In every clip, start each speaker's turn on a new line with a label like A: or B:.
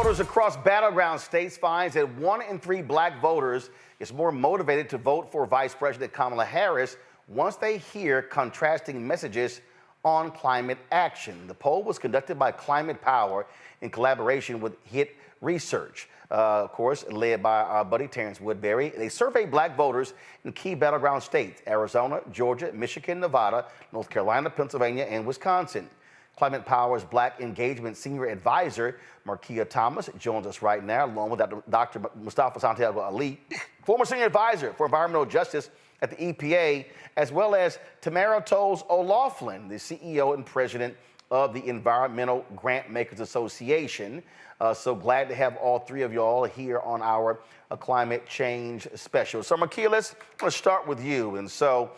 A: voters across battleground states finds that 1 in 3 black voters is more motivated to vote for Vice President Kamala Harris once they hear contrasting messages on climate action. The poll was conducted by Climate Power in collaboration with HIT Research, of course, led by our buddy Terrence Woodbury. They surveyed black voters in key battleground states: Arizona, Georgia, Michigan, Nevada, North Carolina, Pennsylvania, and Wisconsin. Climate Power's Black Engagement Senior Advisor, Markeya Thomas, joins us right now, along with Dr. Mustafa Santiago Ali, former Senior Advisor for Environmental Justice at the EPA, as well as Tamara Toles O'Laughlin, the CEO and President of the Environmental Grantmakers Association. So glad to have all three of y'all here on our climate change special. So Markeya, let's start with you. And so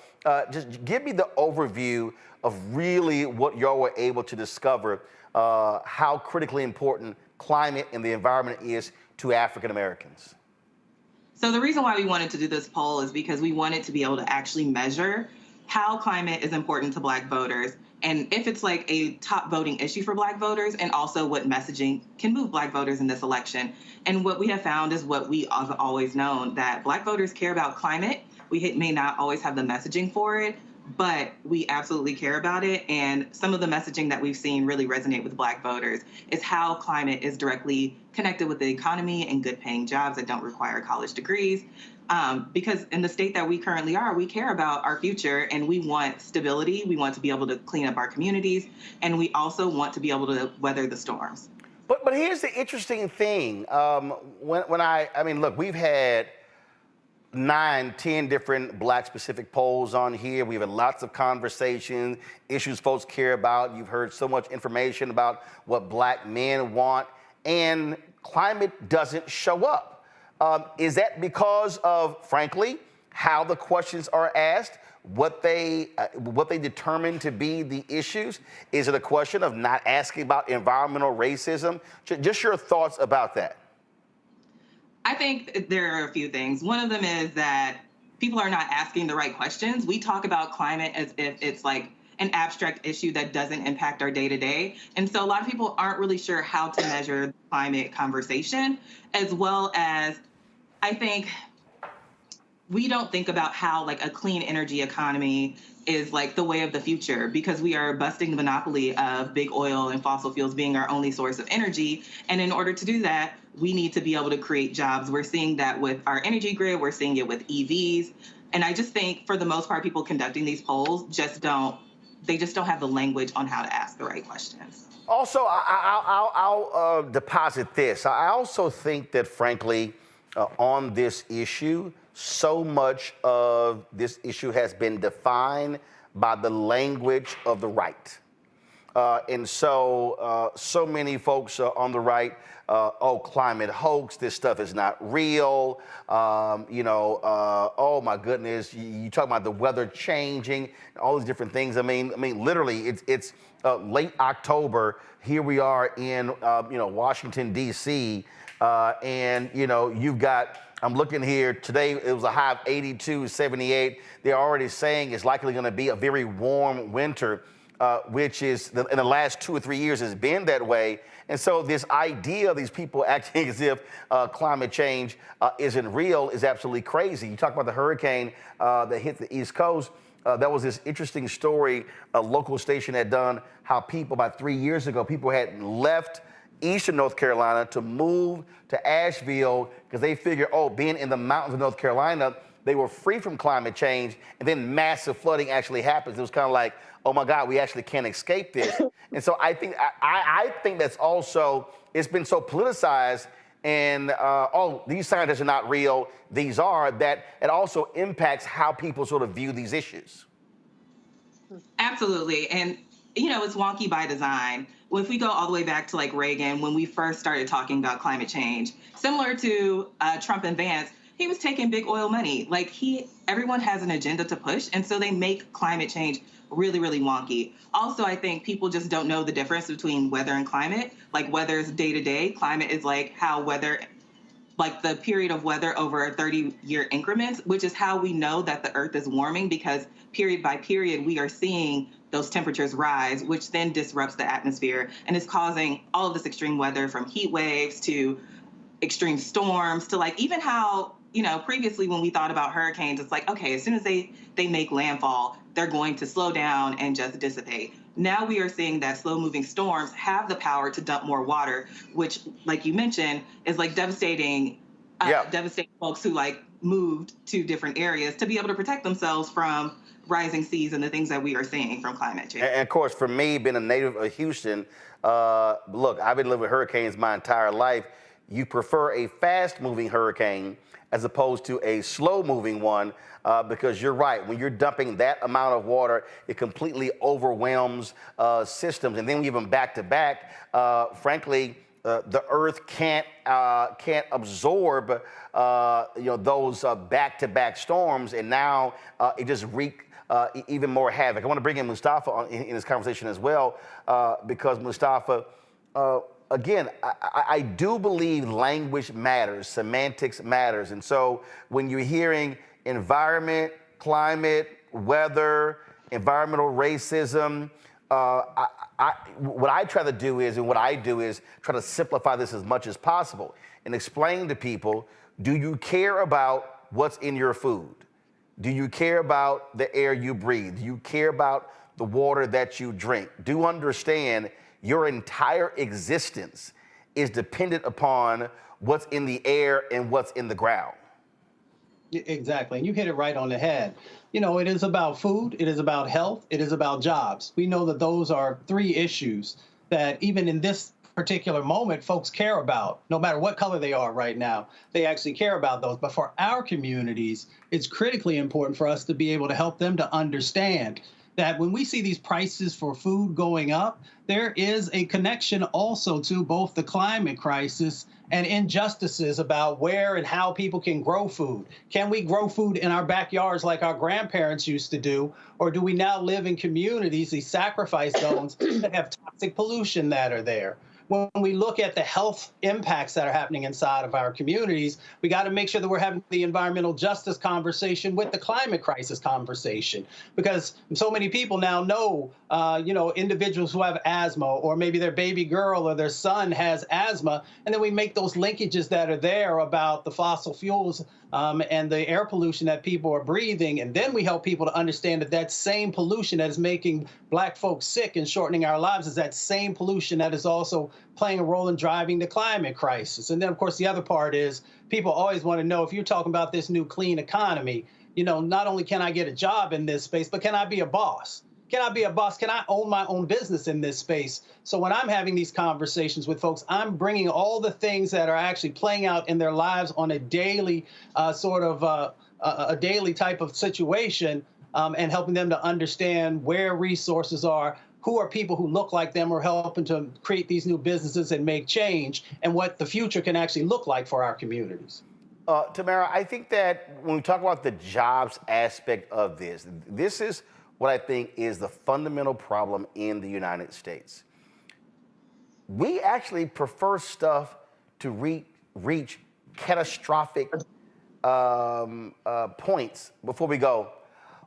A: just give me the overview of really what y'all were able to discover, how critically important climate and the environment is to African Americans.
B: So the reason why we wanted to do this poll is because we wanted to be able to actually measure how climate is important to black voters, and if it's like a top voting issue for black voters, and also what messaging can move black voters in this election. And what we have found is what we have always known, that black voters care about climate. We may not always have the messaging for it, but we absolutely care about it. And some of the messaging that we've seen really resonate with black voters is how climate is directly connected with the economy and good paying jobs that don't require college degrees. Because in the state that we currently are, we care about our future and we want stability. We want to be able to clean up our communities, and we also want to be able to weather the storms.
A: But here's the interesting thing. I mean, look, we've had 9, 10 different black-specific polls on here. We've had lots of conversations, issues folks care about. You've heard so much information about what black men want, and climate doesn't show up. Is that because of, frankly, how the questions are asked, what they determine to be the issues? Is it a question of not asking about environmental racism? Just your thoughts about that.
B: I think there are a few things. One of them is that people are not asking the right questions. We talk about climate as if it's like an abstract issue that doesn't impact our day-to-day. And so a lot of people aren't really sure how to measure the climate conversation, as well as I think we don't think about how like a clean energy economy is like the way of the future, because we are busting the monopoly of big oil and fossil fuels being our only source of energy. And in order to do that, we need to be able to create jobs. We're seeing that with our energy grid. We're seeing it with EVs. And I just think for the most part, people conducting these polls just don't have the language on how to ask the right questions.
A: Also, I'll deposit this. I also think that, frankly, on this issue, so much of this issue has been defined by the language of the right. And so many folks on the right, oh, climate hoax, this stuff is not real. Oh my goodness, you talk about the weather changing, all these different things. I mean, literally, it's late October. Here we are in, Washington, D.C., and, you've got, I'm looking here, today it was a high of 82, 78. They're already saying it's likely going to be a very warm winter, which is, in the last 2 or 3 years, has been that way. And so this idea of these people acting as if climate change isn't real is absolutely crazy. You talk about the hurricane that hit the East Coast. That was this interesting story a local station had done, how people, about 3 years ago, people had left eastern North Carolina to move to Asheville because they figured, oh, being in the mountains of North Carolina, they were free from climate change, and then massive flooding actually happens. It was kind of like, oh my God, we actually can't escape this. And so I think that's also, it's been so politicized, and oh, these scientists are not real, these are, that it also impacts how people sort of view these issues.
B: Absolutely. And it's wonky by design. If we go all the way back to like Reagan, when we first started talking about climate change, similar to Trump and Vance, he was taking big oil money. Like everyone has an agenda to push, and so they make climate change really, really wonky. Also, I think people just don't know the difference between weather and climate. Like weather is day to day. Climate is like how weather like the period of weather over 30-year increments, which is how we know that the Earth is warming, because period by period we are seeing those temperatures rise, which then disrupts the atmosphere and is causing all of this extreme weather, from heat waves to extreme storms to like even how, previously when we thought about hurricanes, it's like, okay, as soon as they make landfall, they're going to slow down and just dissipate. Now we are seeing that slow moving storms have the power to dump more water, which, like you mentioned, is like devastating folks who like moved to different areas to be able to protect themselves from rising seas and the things that we are seeing from climate change.
A: And of course, for me, being a native of Houston, look, I've been living with hurricanes my entire life. You prefer a fast-moving hurricane as opposed to a slow-moving one, because you're right. When you're dumping that amount of water, it completely overwhelms systems. And then even back-to-back, frankly, the Earth can't absorb those back-to-back storms, and now it just wreaks even more havoc. I want to bring in Mustafa in this conversation as well, because Mustafa, again, I do believe language matters, semantics matters. And so when you're hearing environment, climate, weather, environmental racism, what I try to do is, and what I do is try to simplify this as much as possible and explain to people, do you care about what's in your food? Do you care about the air you breathe? Do you care about the water that you drink? Do understand your entire existence is dependent upon what's in the air and what's in the ground.
C: Exactly. And you hit it right on the head. It is about food. It is about health. It is about jobs. We know that those are three issues that even in this particular moment, folks care about, no matter what color they are right now. They actually care about those. But for our communities, it's critically important for us to be able to help them to understand that when we see these prices for food going up, there is a connection also to both the climate crisis and injustices about where and how people can grow food. Can we grow food in our backyards like our grandparents used to do? Or do we now live in communities, these sacrifice zones, that have toxic pollution that are there? When we look at the health impacts that are happening inside of our communities, we got to make sure that we're having the environmental justice conversation with the climate crisis conversation, because so many people now know, individuals who have asthma, or maybe their baby girl or their son has asthma, and then we make those linkages that are there about the fossil fuels and the air pollution that people are breathing. And then we help people to understand that that same pollution that is making Black folks sick and shortening our lives is that same pollution that is also playing a role in driving the climate crisis. And then, of course, the other part is people always want to know, if you're talking about this new clean economy, not only can I get a job in this space, but can I be a boss? Can I be a boss? Can I own my own business in this space? So when I'm having these conversations with folks, I'm bringing all the things that are actually playing out in their lives on a daily a daily type of situation, and helping them to understand where resources are, who are people who look like them, or helping to create these new businesses and make change, and what the future can actually look like for our communities.
A: Tamara, I think that when we talk about the jobs aspect of this is what I think is the fundamental problem in the United States. We actually prefer stuff to reach catastrophic points before we go,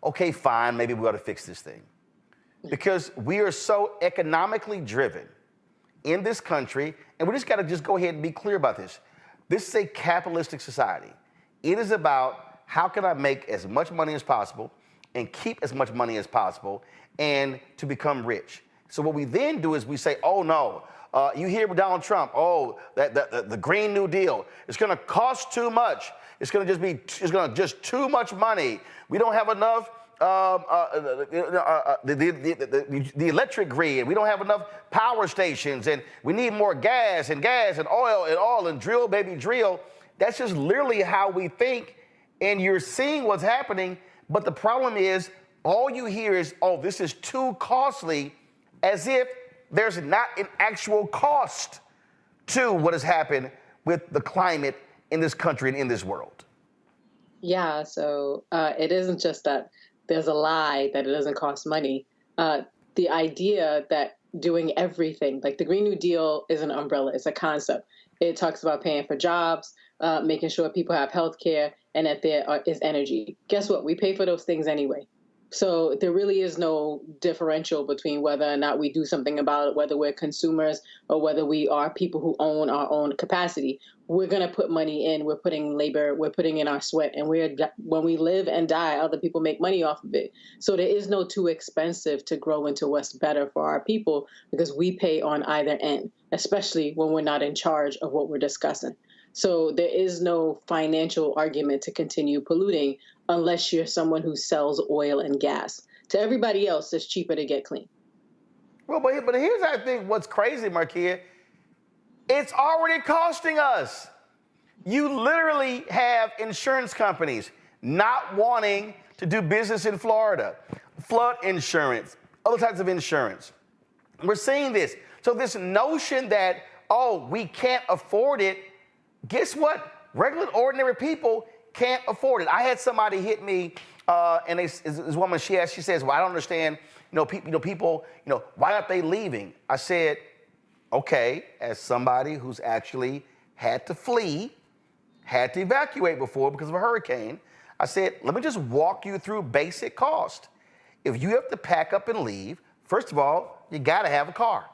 A: okay, fine, maybe we ought to fix this thing. Because we are so economically driven in this country, and we just got to just go ahead and be clear about this. This is a capitalistic society. It is about how can I make as much money as possible and keep as much money as possible and to become rich. So what we then do is we say, oh no, you hear Donald Trump, oh, the Green New Deal, it's gonna cost too much. It's gonna just too much money. We don't have enough the electric grid. We don't have enough power stations, and we need more gas and oil and drill, baby, drill. That's just literally how we think, and you're seeing what's happening. But the problem is, all you hear is, oh, this is too costly, as if there's not an actual cost to what has happened with the climate in this country and in this world.
D: Yeah, so it isn't just that there's a lie that it doesn't cost money. The idea that doing everything. Like the Green New Deal is an umbrella, it's a concept. It talks about paying for jobs, making sure people have health care, and that there is energy. Guess what? We pay for those things anyway. So there really is no differential between whether or not we do something about it, whether we're consumers or whether we are people who own our own capacity. We're going to put money in, we're putting labor, we're putting in our sweat, and when we live and die, other people make money off of it. So there is no too expensive to grow into what's better for our people because we pay on either end, especially when we're not in charge of what we're discussing. So there is no financial argument to continue polluting unless you're someone who sells oil and gas. To everybody else, it's cheaper to get clean.
A: Well, but here's, I think, what's crazy, Markeya. It's already costing us. You literally have insurance companies not wanting to do business in Florida, flood insurance, other types of insurance. We're seeing this. So this notion that, oh, we can't afford it, guess what? Regular, ordinary people can't afford it. I had somebody hit me, and this woman, she says, well, I don't understand, people, why aren't they leaving? I said, okay, as somebody who's actually had to flee, had to evacuate before because of a hurricane, I said, let me just walk you through basic cost. If you have to pack up and leave, first of all, you gotta have a car.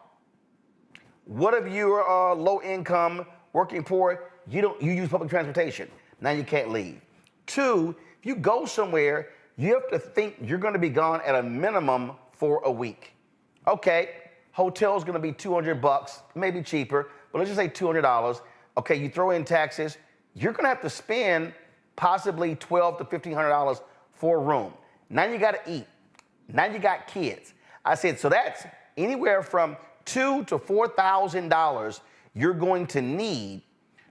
A: What if you're low income, working poor, you use public transportation. Now you can't leave. 2, if you go somewhere, you have to think you're gonna be gone at a minimum for a week. Okay, hotel's gonna be $200, maybe cheaper, but let's just say $200. Okay, you throw in taxes, you're gonna have to spend possibly $1,200 to $1,500 for a room. Now you gotta eat. Now you got kids. I said, so that's anywhere from $2,000 to $4,000 you're going to need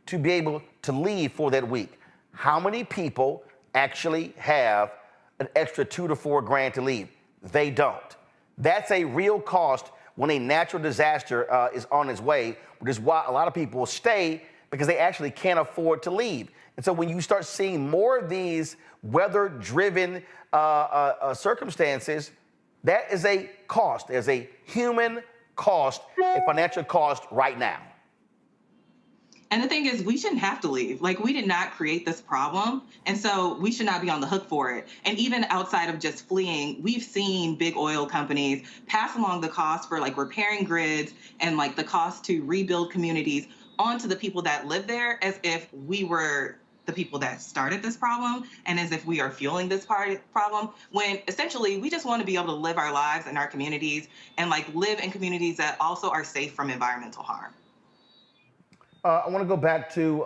A: to be able to leave for that week. How many people actually have an extra $2,000 to $4,000 to leave? They don't. That's a real cost when a natural disaster is on its way, which is why a lot of people stay because they actually can't afford to leave. And so when you start seeing more of these weather-driven circumstances, that is a cost. There's a human cost, a financial cost right now.
B: And the thing is, we shouldn't have to leave. Like, we did not create this problem. And so we should not be on the hook for it. And even outside of just fleeing, we've seen big oil companies pass along the cost for like repairing grids and like the cost to rebuild communities onto the people that live there as if we were the people that started this problem and as if we are fueling this problem, when essentially we just want to be able to live our lives in our communities and like live in communities that also are safe from environmental harm.
A: I want to go back to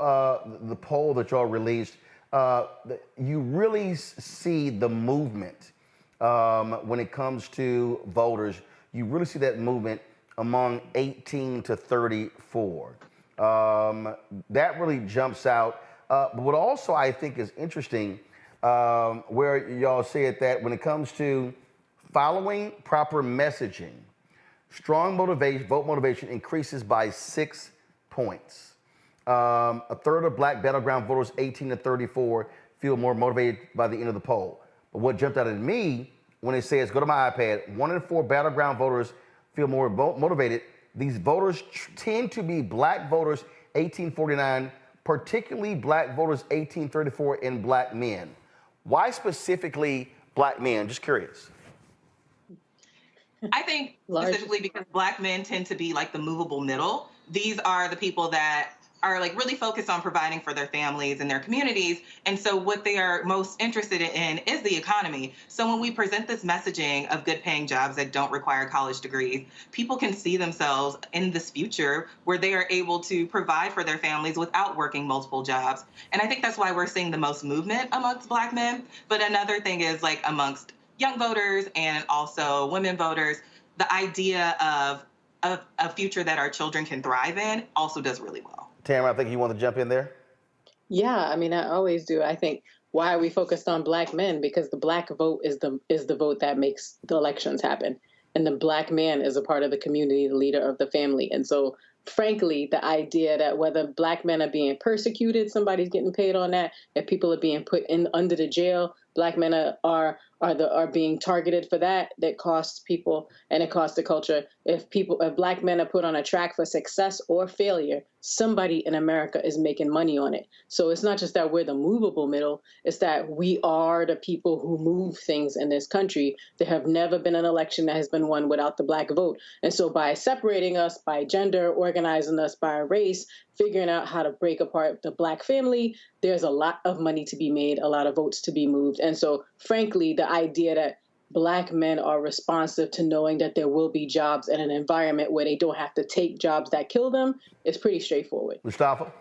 A: the poll that y'all released. You really see the movement when it comes to voters. You really see that movement among 18 to 34. That really jumps out. But what also I think is interesting, where y'all said that when it comes to following proper messaging, strong motivation, vote motivation increases by 6 points. A third of Black battleground voters 18 to 34 feel more motivated by the end of the poll. But what jumped out at me when it says, go to my iPad, 1 in 4 battleground voters feel more motivated. These voters tend to be Black voters 1849, particularly Black voters 1834 and Black men. Why specifically Black men? Just curious.
B: I think specifically because Black men tend to be like the movable middle. These are the people that are like really focused on providing for their families and their communities. And so what they are most interested in is the economy. So when we present this messaging of good paying jobs that don't require college degrees, people can see themselves in this future where they are able to provide for their families without working multiple jobs. And I think that's why we're seeing the most movement amongst Black men. But another thing is like amongst young voters and also women voters, the idea of a future that our children can thrive in also does really well.
A: Tamara, I think you want to jump in there.
D: Yeah, I mean, I always do. I think, why are we focused on Black men? Because the Black vote is the vote that makes the elections happen. And the Black man is a part of the community, the leader of the family. And so, frankly, the idea that whether Black men are being persecuted, somebody's getting paid on that, if people are being put in under the jail, Black men are being targeted for that. That costs people and it costs the culture. If Black men are put on a track for success or failure, somebody in America is making money on it. So it's not just that we're the movable middle, it's that we are the people who move things in this country. There have never been an election that has been won without the Black vote. And so by separating us by gender, organizing us by race, figuring out how to break apart the Black family, there's a lot of money to be made, a lot of votes to be moved. And so, frankly, the idea that Black men are responsive to knowing that there will be jobs in an environment where they don't have to take jobs that kill them is pretty straightforward.
A: Mustafa?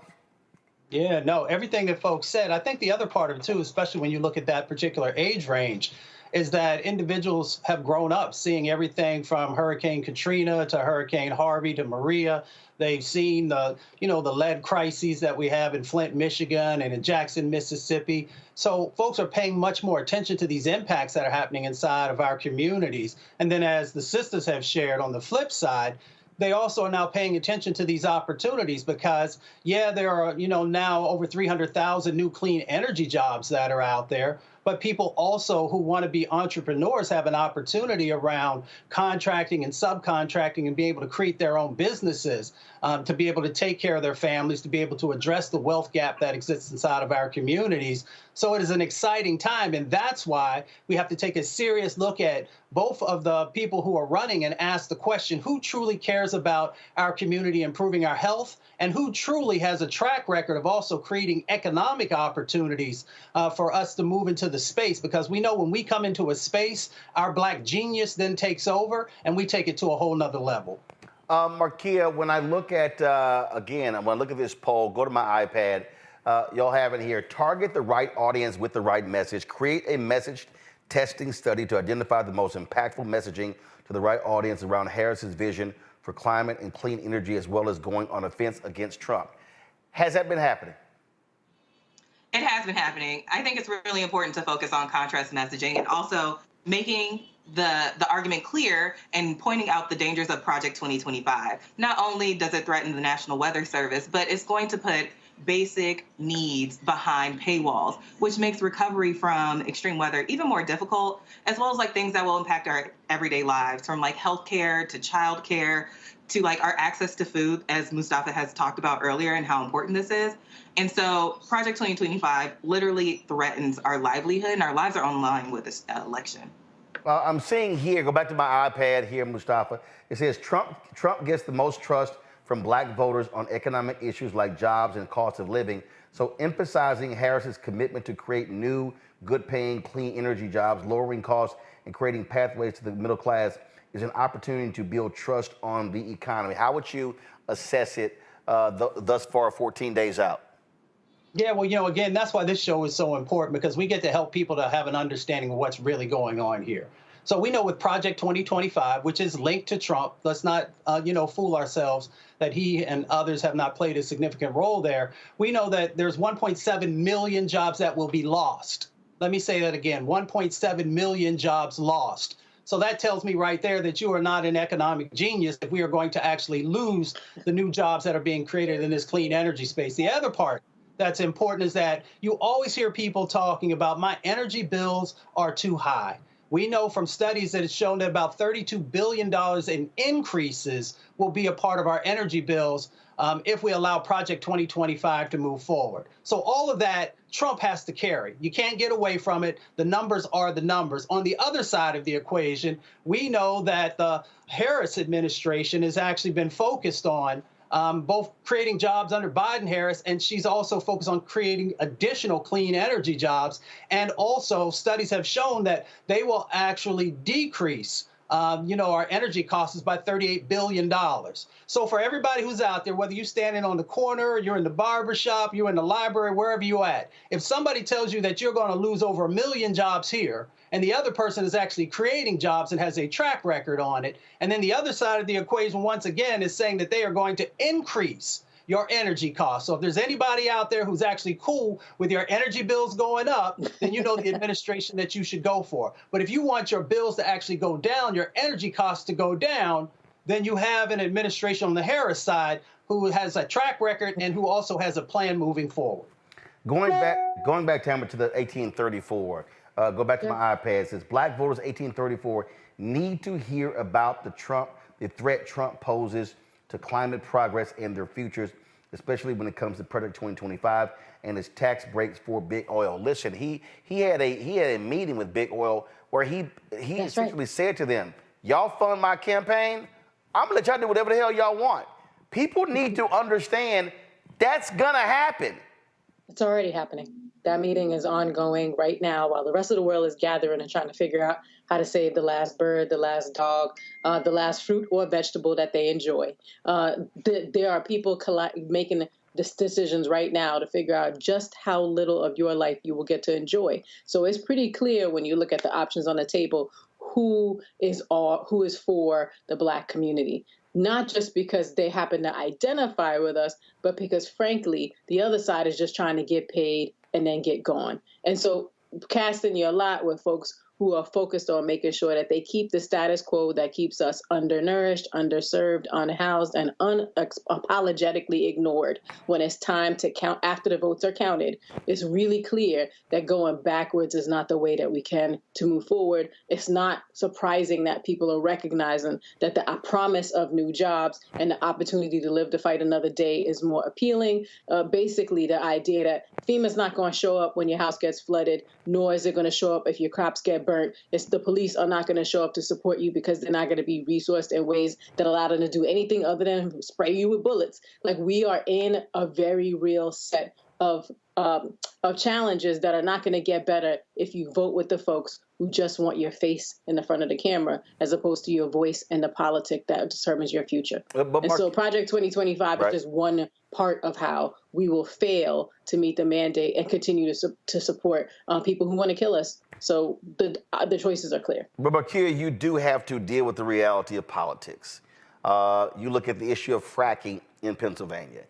C: Yeah, no, everything that folks said. I think the other part of it, too, especially when you look at that particular age range, is that individuals have grown up seeing everything from Hurricane Katrina to Hurricane Harvey to Maria. They've seen the lead crises that we have in Flint, Michigan, and in Jackson, Mississippi. So folks are paying much more attention to these impacts that are happening inside of our communities. And then as the sisters have shared on the flip side, they also are now paying attention to these opportunities because, yeah, there are, now over 300,000 new clean energy jobs that are out there. But people also who want to be entrepreneurs have an opportunity around contracting and subcontracting and be able to create their own businesses, to be able to take care of their families, to be able to address the wealth gap that exists inside of our communities. So it is an exciting time. And that's why we have to take a serious look at both of the people who are running and ask the question, who truly cares about our community, improving our health, and who truly has a track record of also creating economic opportunities for us to move into the space? Because we know when we come into a space, our Black genius then takes over and we take it to a whole nother level.
A: Markeya, when I look at, when I look at this poll, go to my iPad, y'all have it here. Target the right audience with the right message. Create a message testing study to identify the most impactful messaging to the right audience around Harris's vision for climate and clean energy, as well as going on offense against Trump. Has that been happening?
B: It has been happening. I think it's really important to focus on contrast messaging and also making the argument clear and pointing out the dangers of Project 2025. Not only does it threaten the National Weather Service, but it's going to put basic needs behind paywalls, which makes recovery from extreme weather even more difficult, as well as things that will impact our everyday lives, from healthcare to childcare to our access to food, as Mustafa has talked about earlier, and how important this is. And so Project 2025 literally threatens our livelihood, and our lives are on line with this election.
A: I'm seeing here, go back to my iPad here, Mustafa. It says Trump gets the most trust from Black voters on economic issues like jobs and cost of living. So emphasizing Harris's commitment to create new, good-paying, clean energy jobs, lowering costs, and creating pathways to the middle class is an opportunity to build trust on the economy. How would you assess it thus far, 14 days out?
C: Yeah, well, again, that's why this show is so important, because we get to help people to have an understanding of what's really going on here. So we know with Project 2025, which is linked to Trump, let's not, fool ourselves that he and others have not played a significant role there. We know that there's 1.7 million jobs that will be lost. Let me say that again, 1.7 million jobs lost. So that tells me right there that you are not an economic genius if we are going to actually lose the new jobs that are being created in this clean energy space. The other part that's important is that you always hear people talking about my energy bills are too high. We know from studies that it's shown that about $32 billion in increases will be a part of our energy bills if we allow Project 2025 to move forward. So all of that, Trump has to carry. You can't get away from it. The numbers are the numbers. On the other side of the equation, we know that the Harris administration has actually been focused on both creating jobs under Biden-Harris, and she's also focused on creating additional clean energy jobs. And also studies have shown that they will actually decrease our energy costs by $38 billion. So for everybody who's out there, whether you're standing on the corner, you're in the barber shop, you're in the library, wherever you're at, if somebody tells you that you're going to lose over 1 million jobs here, and the other person is actually creating jobs and has a track record on it, and then the other side of the equation, once again, is saying that they are going to increase your energy costs. So if there's anybody out there who's actually cool with your energy bills going up, then you know the administration that you should go for. But if you want your bills to actually go down, your energy costs to go down, then you have an administration on the Harris side who has a track record and who also has a plan moving forward.
A: Going back, Tamara, to the 1834, Go back to my iPad. It says black voters 1834 need to hear about the threat Trump poses to climate progress and their futures, especially when it comes to Project 2025 and his tax breaks for big oil. Listen, he had a meeting with big oil where he essentially said to them, y'all fund my campaign, I'm gonna let y'all do whatever the hell y'all want. People need to understand that's gonna happen.
D: It's already happening. That meeting is ongoing right now while the rest of the world is gathering and trying to figure out how to save the last bird, the last dog, the last fruit or vegetable that they enjoy. There are people making decisions right now to figure out just how little of your life you will get to enjoy. So it's pretty clear when you look at the options on the table who is for the Black community. Not just because they happen to identify with us, but because, frankly, the other side is just trying to get paid and then get gone. And so casting your lot with folks who are focused on making sure that they keep the status quo that keeps us undernourished, underserved, unhoused, and unapologetically ignored when it's time to count after the votes are counted. It's really clear that going backwards is not the way that we can to move forward. It's not surprising that people are recognizing that the promise of new jobs and the opportunity to live to fight another day is more appealing. Basically, the idea that FEMA's not going to show up when your house gets flooded, nor is it going to show up if your crops get burnt. It's the police are not going to show up to support you because they're not going to be resourced in ways that allow them to do anything other than spray you with bullets. Like, we are in a very real set of challenges that are not going to get better if you vote with the folks who just want your face in the front of the camera, as opposed to your voice and the politic that determines your future. And so Project 2025 is just one part of how we will fail to meet the mandate and continue to support people who want to kill us. So the choices are clear.
A: But Markeya, you do have to deal with the reality of politics. You look at the issue of fracking in Pennsylvania.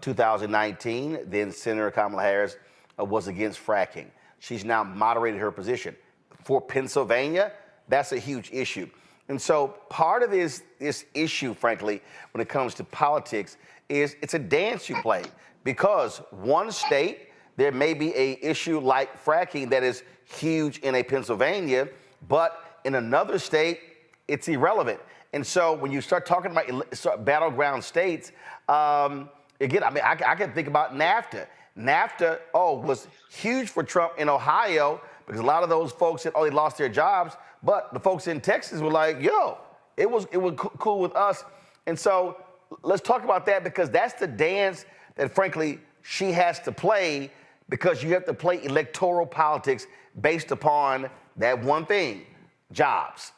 A: 2019, then Senator Kamala Harris was against fracking. She's now moderated her position. For Pennsylvania, that's a huge issue. And so part of this issue, frankly, when it comes to politics, is it's a dance you play. Because one state, there may be an issue like fracking that is huge in a Pennsylvania, but in another state, it's irrelevant. And so when you start talking about battleground states, again, I mean, I can think about NAFTA. NAFTA, was huge for Trump in Ohio because a lot of those folks said, they lost their jobs. But the folks in Texas were like, yo, it was cool with us. And so let's talk about that, because that's the dance that, frankly, she has to play, because you have to play electoral politics based upon that one thing, jobs.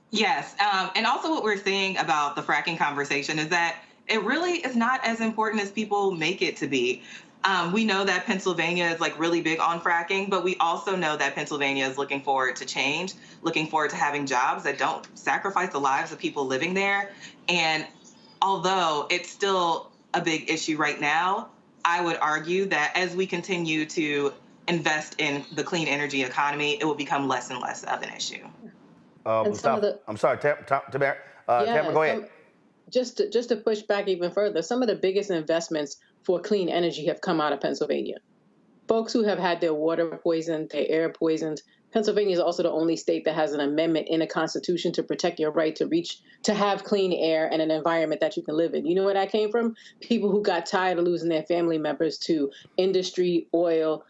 B: Yes. And also what we're seeing about the fracking conversation is that it really is not as important as people make it to be. We know that Pennsylvania is really big on fracking, but we also know that Pennsylvania is looking forward to change, looking forward to having jobs that don't sacrifice the lives of people living there. And although it's still a big issue right now, I would argue that as we continue to invest in the clean energy economy, it will become less and less of an issue.
A: I'm sorry, Tamara, go ahead.
D: Just to push back even further, some of the biggest investments for clean energy have come out of Pennsylvania. Folks who have had their water poisoned, their air poisoned. Pennsylvania is also the only state that has an amendment in the Constitution to protect your right to have clean air and an environment that you can live in. You know where that came from? People who got tired of losing their family members to industry, oil,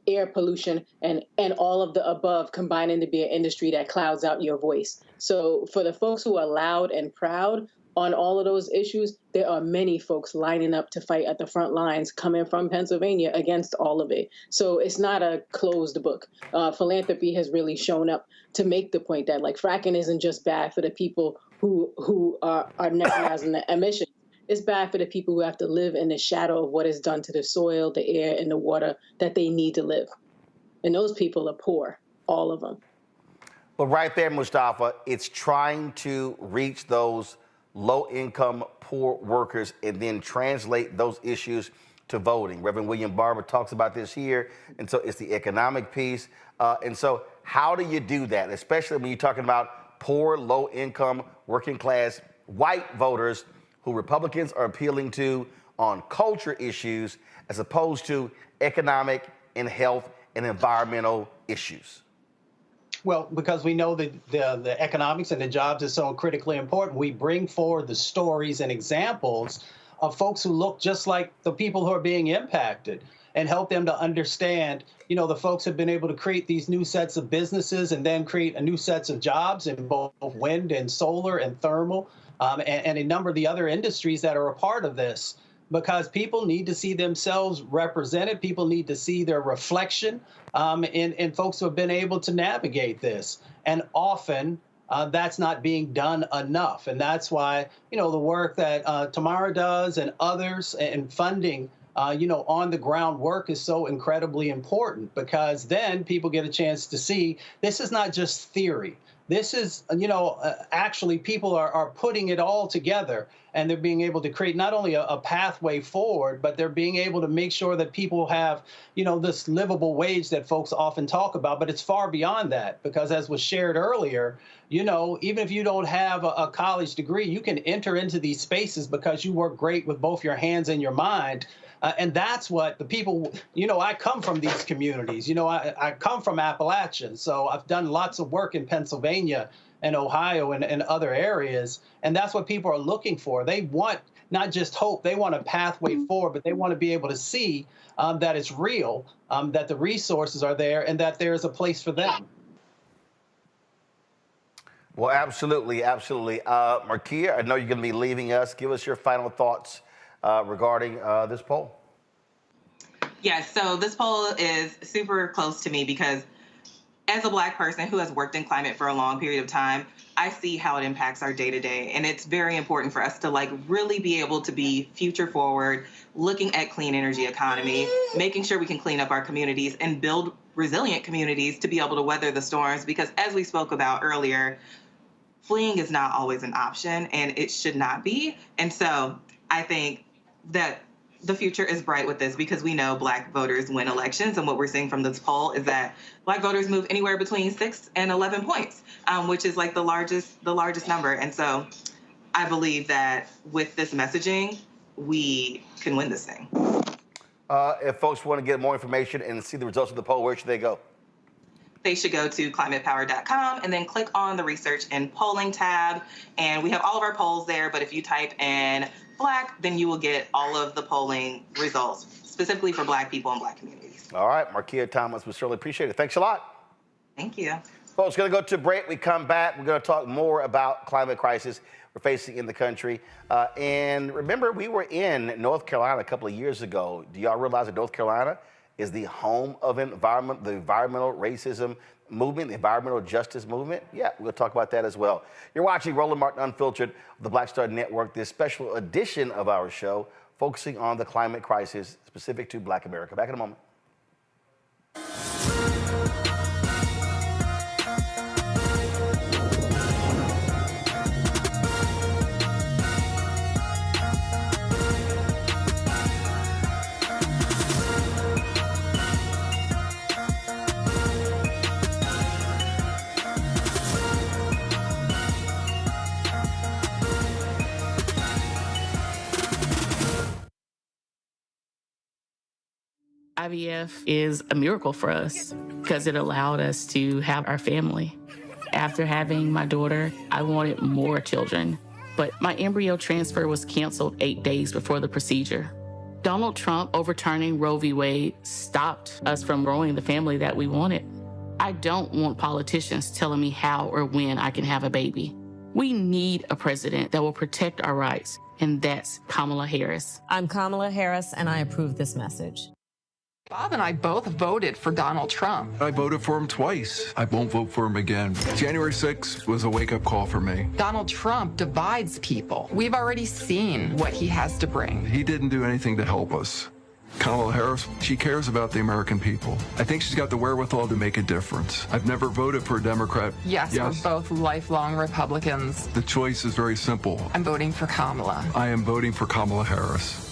D: air pollution, and all of the above combining to be an industry that clouds out your voice. So for the folks who are loud and proud on all of those issues, there are many folks lining up to fight at the front lines coming from Pennsylvania against all of it. So it's not a closed book. Philanthropy has really shown up to make the point that fracking isn't just bad for the people who are nebulizer the emissions. It's bad for the people who have to live in the shadow of what is done to the soil, the air, and the water that they need to live. And those people are poor, all of them.
A: But right there, Mustafa, it's trying to reach those low-income, poor workers and then translate those issues to voting. Reverend William Barber talks about this here, and so it's the economic piece. And so how do you do that, especially when you're talking about poor, low-income, working-class, white voters who Republicans are appealing to on culture issues as opposed to economic and health and environmental issues?
C: Well, because we know that the economics and the jobs is so critically important, we bring forward the stories and examples of folks who look just like the people who are being impacted and help them to understand, the folks have been able to create these new sets of businesses and then create a new sets of jobs in both wind and solar and thermal and a number of the other industries that are a part of this. Because people need to see themselves represented. People need to see their reflection in folks who have been able to navigate this. And often that's not being done enough. And that's why, the work that Tamara does and others and funding, on the ground work is so incredibly important, because then people get a chance to see this is not just theory. This is, actually people are putting it all together, and they're being able to create not only a pathway forward, but they're being able to make sure that people have, this livable wage that folks often talk about. But it's far beyond that, because as was shared earlier, even if you don't have a college degree, you can enter into these spaces because you work great with both your hands and your mind. And that's what the people, I come from these communities, I come from Appalachian. So I've done lots of work in Pennsylvania and Ohio and other areas. And that's what people are looking for. They want not just hope, they want a pathway forward, but they want to be able to see that it's real, that the resources are there, and that there's a place for them.
A: Well, absolutely, absolutely. Markeya, I know you're going to be leaving us. Give us your final thoughts regarding this poll.
B: Yes, so this poll is super close to me because as a Black person who has worked in climate for a long period of time, I see how it impacts our day-to-day. And it's very important for us to really be able to be future forward, looking at clean energy economy, making sure we can clean up our communities and build resilient communities to be able to weather the storms. Because as we spoke about earlier, fleeing is not always an option, and it should not be. And so I think that the future is bright with this, because we know Black voters win elections. And what we're seeing from this poll is that Black voters move anywhere between 6 and 11 points, which is the largest number. And so I believe that with this messaging, we can win this thing.
A: If folks want to get more information and see the results of the poll, where should they go?
B: They should go to climatepower.com and then click on the research and polling tab. And we have all of our polls there, but if you type in Black, then you will get all of the polling results, specifically for Black people and Black communities.
A: All right, Markeya Thomas, we certainly appreciate it. Thanks a lot.
B: Thank you.
A: Folks, going to go to a break. We come back. We're going to talk more about climate crisis we're facing in the country. And remember, we were in North Carolina a couple of years ago. Do y'all realize that North Carolina is the home of the environmental racism movement, the environmental justice movement? Yeah, we'll talk about that as well. You're watching Roland Martin Unfiltered, the Black Star Network, this special edition of our show focusing on the climate crisis specific to Black America. Back in a moment.
E: IVF is a miracle for us because it allowed us to have our family. After having my daughter, I wanted more children, but my embryo transfer was canceled 8 days before the procedure. Donald Trump overturning Roe v. Wade stopped us from growing the family that we wanted. I don't want politicians telling me how or when I can have a baby. We need a president that will protect our rights, and that's Kamala Harris.
F: I'm Kamala Harris, and I approve this message.
G: Bob and I both voted for Donald Trump.
H: I voted for him twice. I won't vote for him again. January 6th was a wake-up call for me.
G: Donald Trump divides people. We've already seen what he has to bring.
H: He didn't do anything to help us. Kamala Harris, she cares about the American people. I think she's got the wherewithal to make a difference. I've never voted for a Democrat.
G: Yes, we're both lifelong Republicans.
H: The choice is very simple.
G: I'm voting for Kamala.
H: I am voting for Kamala Harris.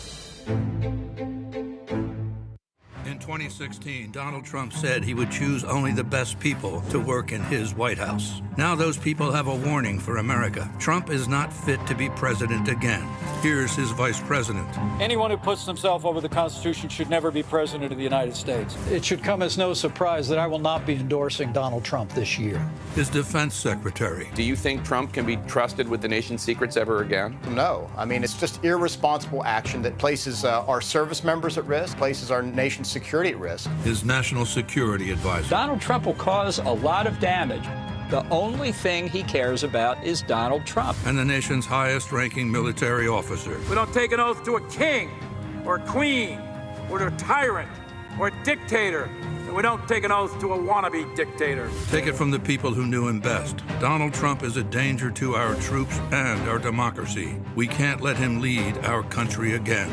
I: In 2016, Donald Trump said he would choose only the best people to work in his White House. Now those people have a warning for America. Trump is not fit to be president again. Here's his vice president.
J: Anyone who puts himself over the Constitution should never be president of the United States. It should come as no surprise that I will not be endorsing Donald Trump this year.
I: His defense secretary.
K: Do you think Trump can be trusted with the nation's secrets ever again?
L: No. I mean, it's just irresponsible action that places our service members at risk, places our nation's security at risk.
I: His national security advisor.
J: Donald Trump will cause a lot of damage. The only thing he cares about is Donald Trump.
I: And the nation's highest-ranking military officer.
J: We don't take an oath to a king or a queen or to a tyrant or a dictator. And we don't take an oath to a wannabe dictator.
I: Take it from the people who knew him best. Donald Trump is a danger to our troops and our democracy. We can't let him lead our country again.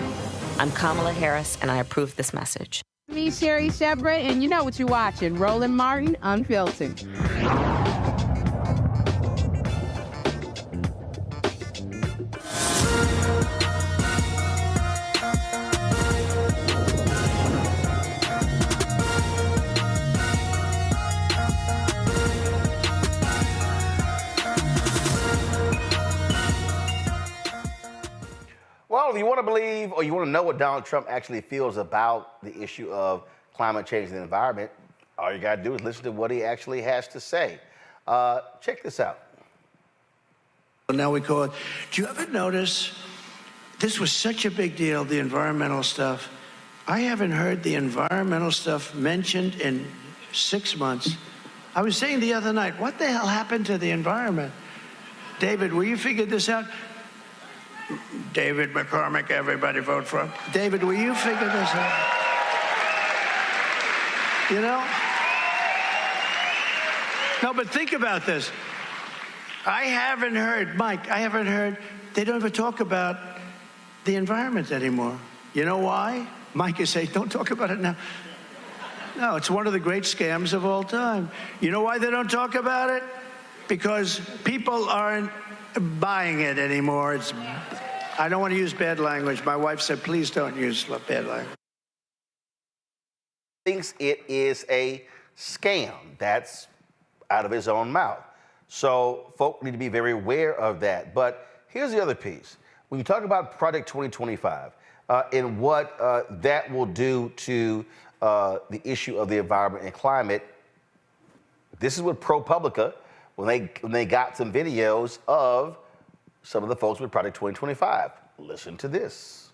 M: I'm Kamala Harris, and I approve this message.
N: Me, Sherry Shepard, and you know what you're watching, Roland Martin, Unfiltered.
A: Well, if you want to believe or you want to know what Donald Trump actually feels about the issue of climate change and the environment, all you got to do is listen to what he actually has to say. Check this out.
O: Now we call it. Do you ever notice this was such a big deal, the environmental stuff? I haven't heard the environmental stuff mentioned in 6 months. I was saying the other night, what the hell happened to the environment? David, will you figure this out? David McCormick, everybody vote for him. David, will you figure this out? You know? No, but think about this. I haven't heard, Mike, they don't ever talk about the environment anymore. You know why? Mike is saying, don't talk about it now. No, it's one of the great scams of all time. You know why they don't talk about it? Because people aren't buying it anymore. I don't want to use bad language. My wife said, please don't use bad language.
A: Thinks it is a scam. That's out of his own mouth. So folk need to be very aware of that. But here's the other piece. When you talk about Project 2025 and what that will do to the issue of the environment and climate, this is what ProPublica, when they got some videos of some of the folks with Project 2025. Listen to this.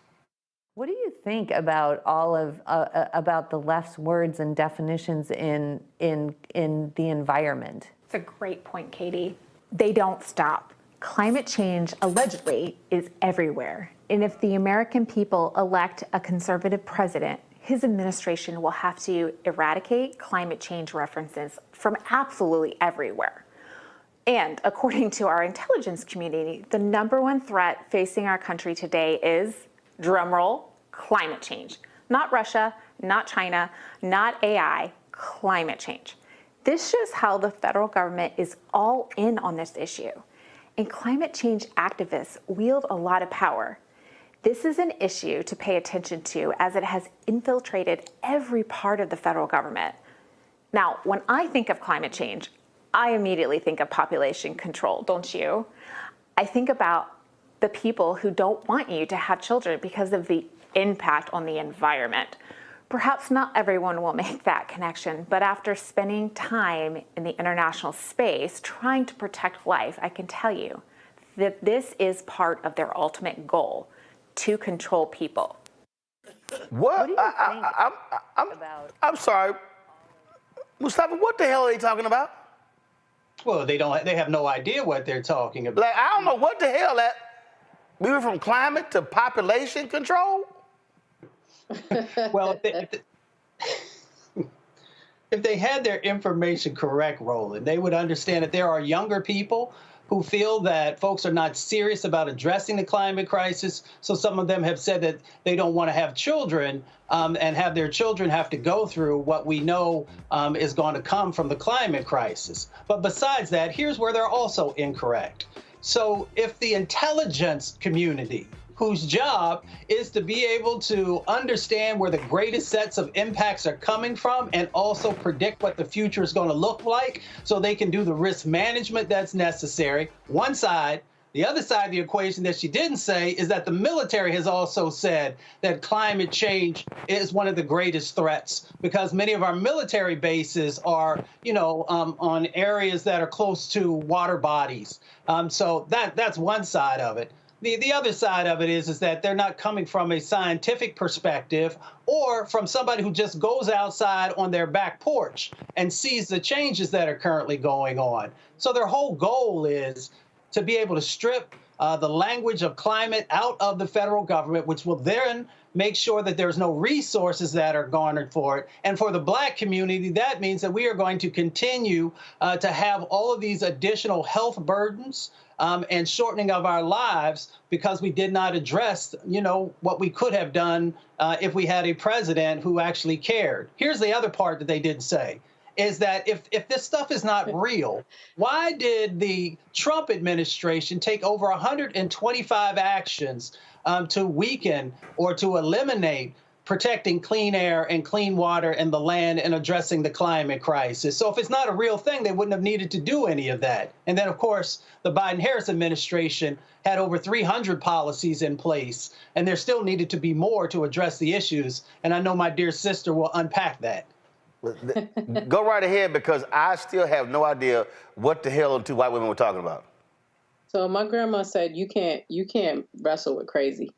P: What do you think about all of about the left's words and definitions in the environment?
Q: It's a great point, Katie. They don't stop. Climate change, allegedly, is everywhere. And if the American people elect a conservative president, his administration will have to eradicate climate change references from absolutely everywhere. And according to our intelligence community, the #1 threat facing our country today is, drumroll, climate change. Not Russia, not China, not AI, climate change. This shows how the federal government is all in on this issue. And climate change activists wield a lot of power. This is an issue to pay attention to as it has infiltrated every part of the federal government. Now, when I think of climate change, I immediately think of population control, don't you? I think about the people who don't want you to have children because of the impact on the environment. Perhaps not everyone will make that connection, but after spending time in the international space trying to protect life, I can tell you that this is part of their ultimate goal, to control people.
A: What?
P: Do you think
A: I'm sorry. Mustafa, what the hell are they talking about?
C: Well, they have no idea what they're talking about.
A: Like, I don't know what the hell that. We went from climate to population control?
C: Well, if they had their information correct, Roland, they would understand that there are younger people who feel that folks are not serious about addressing the climate crisis. So some of them have said that they don't want to have children and have their children have to go through what we know is going to come from the climate crisis. But besides that, here's where they're also incorrect. So if the intelligence community, whose job is to be able to understand where the greatest sets of impacts are coming from and also predict what the future is going to look like so they can do the risk management that's necessary. One side. The other side of the equation that she didn't say is that the military has also said that climate change is one of the greatest threats because many of our military bases are, on areas that are close to water bodies. So that's one side of it. The other side of it is that they're not coming from a scientific perspective or from somebody who just goes outside on their back porch and sees the changes that are currently going on. So their whole goal is to be able to strip the language of climate out of the federal government, which will then make sure that there's no resources that are garnered for it. And for the Black community, that means that we are going to continue to have all of these additional health burdens and shortening of our lives because we did not address, what we could have done if we had a president who actually cared. Here's the other part that they didn't say. Is that if this stuff is not real, why did the Trump administration take over 125 actions to weaken or to eliminate protecting clean air and clean water and the land and addressing the climate crisis? So if it's not a real thing, they wouldn't have needed to do any of that. And then, of course, the Biden-Harris administration had over 300 policies in place, and there still needed to be more to address the issues. And I know my dear sister will unpack that.
A: Go right ahead, because I still have no idea what the hell the two white women were talking about.
D: So my grandma said you can't wrestle with crazy.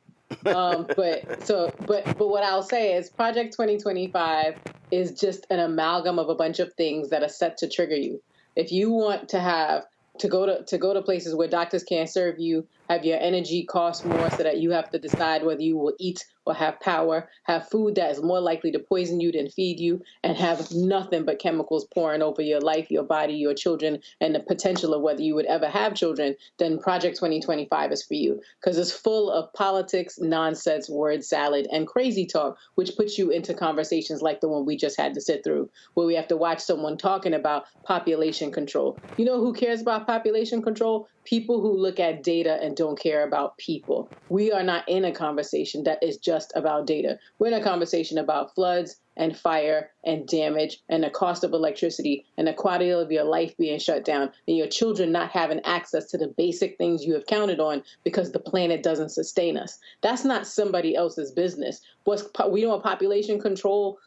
D: But what I'll say is Project 2025 is just an amalgam of a bunch of things that are set to trigger you. If you want to go to places where doctors can't serve you, have your energy cost more so that you have to decide whether you will eat or have power, have food that is more likely to poison you than feed you, and have nothing but chemicals pouring over your life, your body, your children, and the potential of whether you would ever have children, then Project 2025 is for you. Because it's full of politics, nonsense, word salad, and crazy talk, which puts you into conversations like the one we just had to sit through, where we have to watch someone talking about population control. You know who cares about population control? People who look at data and don't care about people. We are not in a conversation that is just about data. We're in a conversation about floods and fire and damage and the cost of electricity and the quality of your life being shut down and your children not having access to the basic things you have counted on because the planet doesn't sustain us. That's not somebody else's business. We know what population control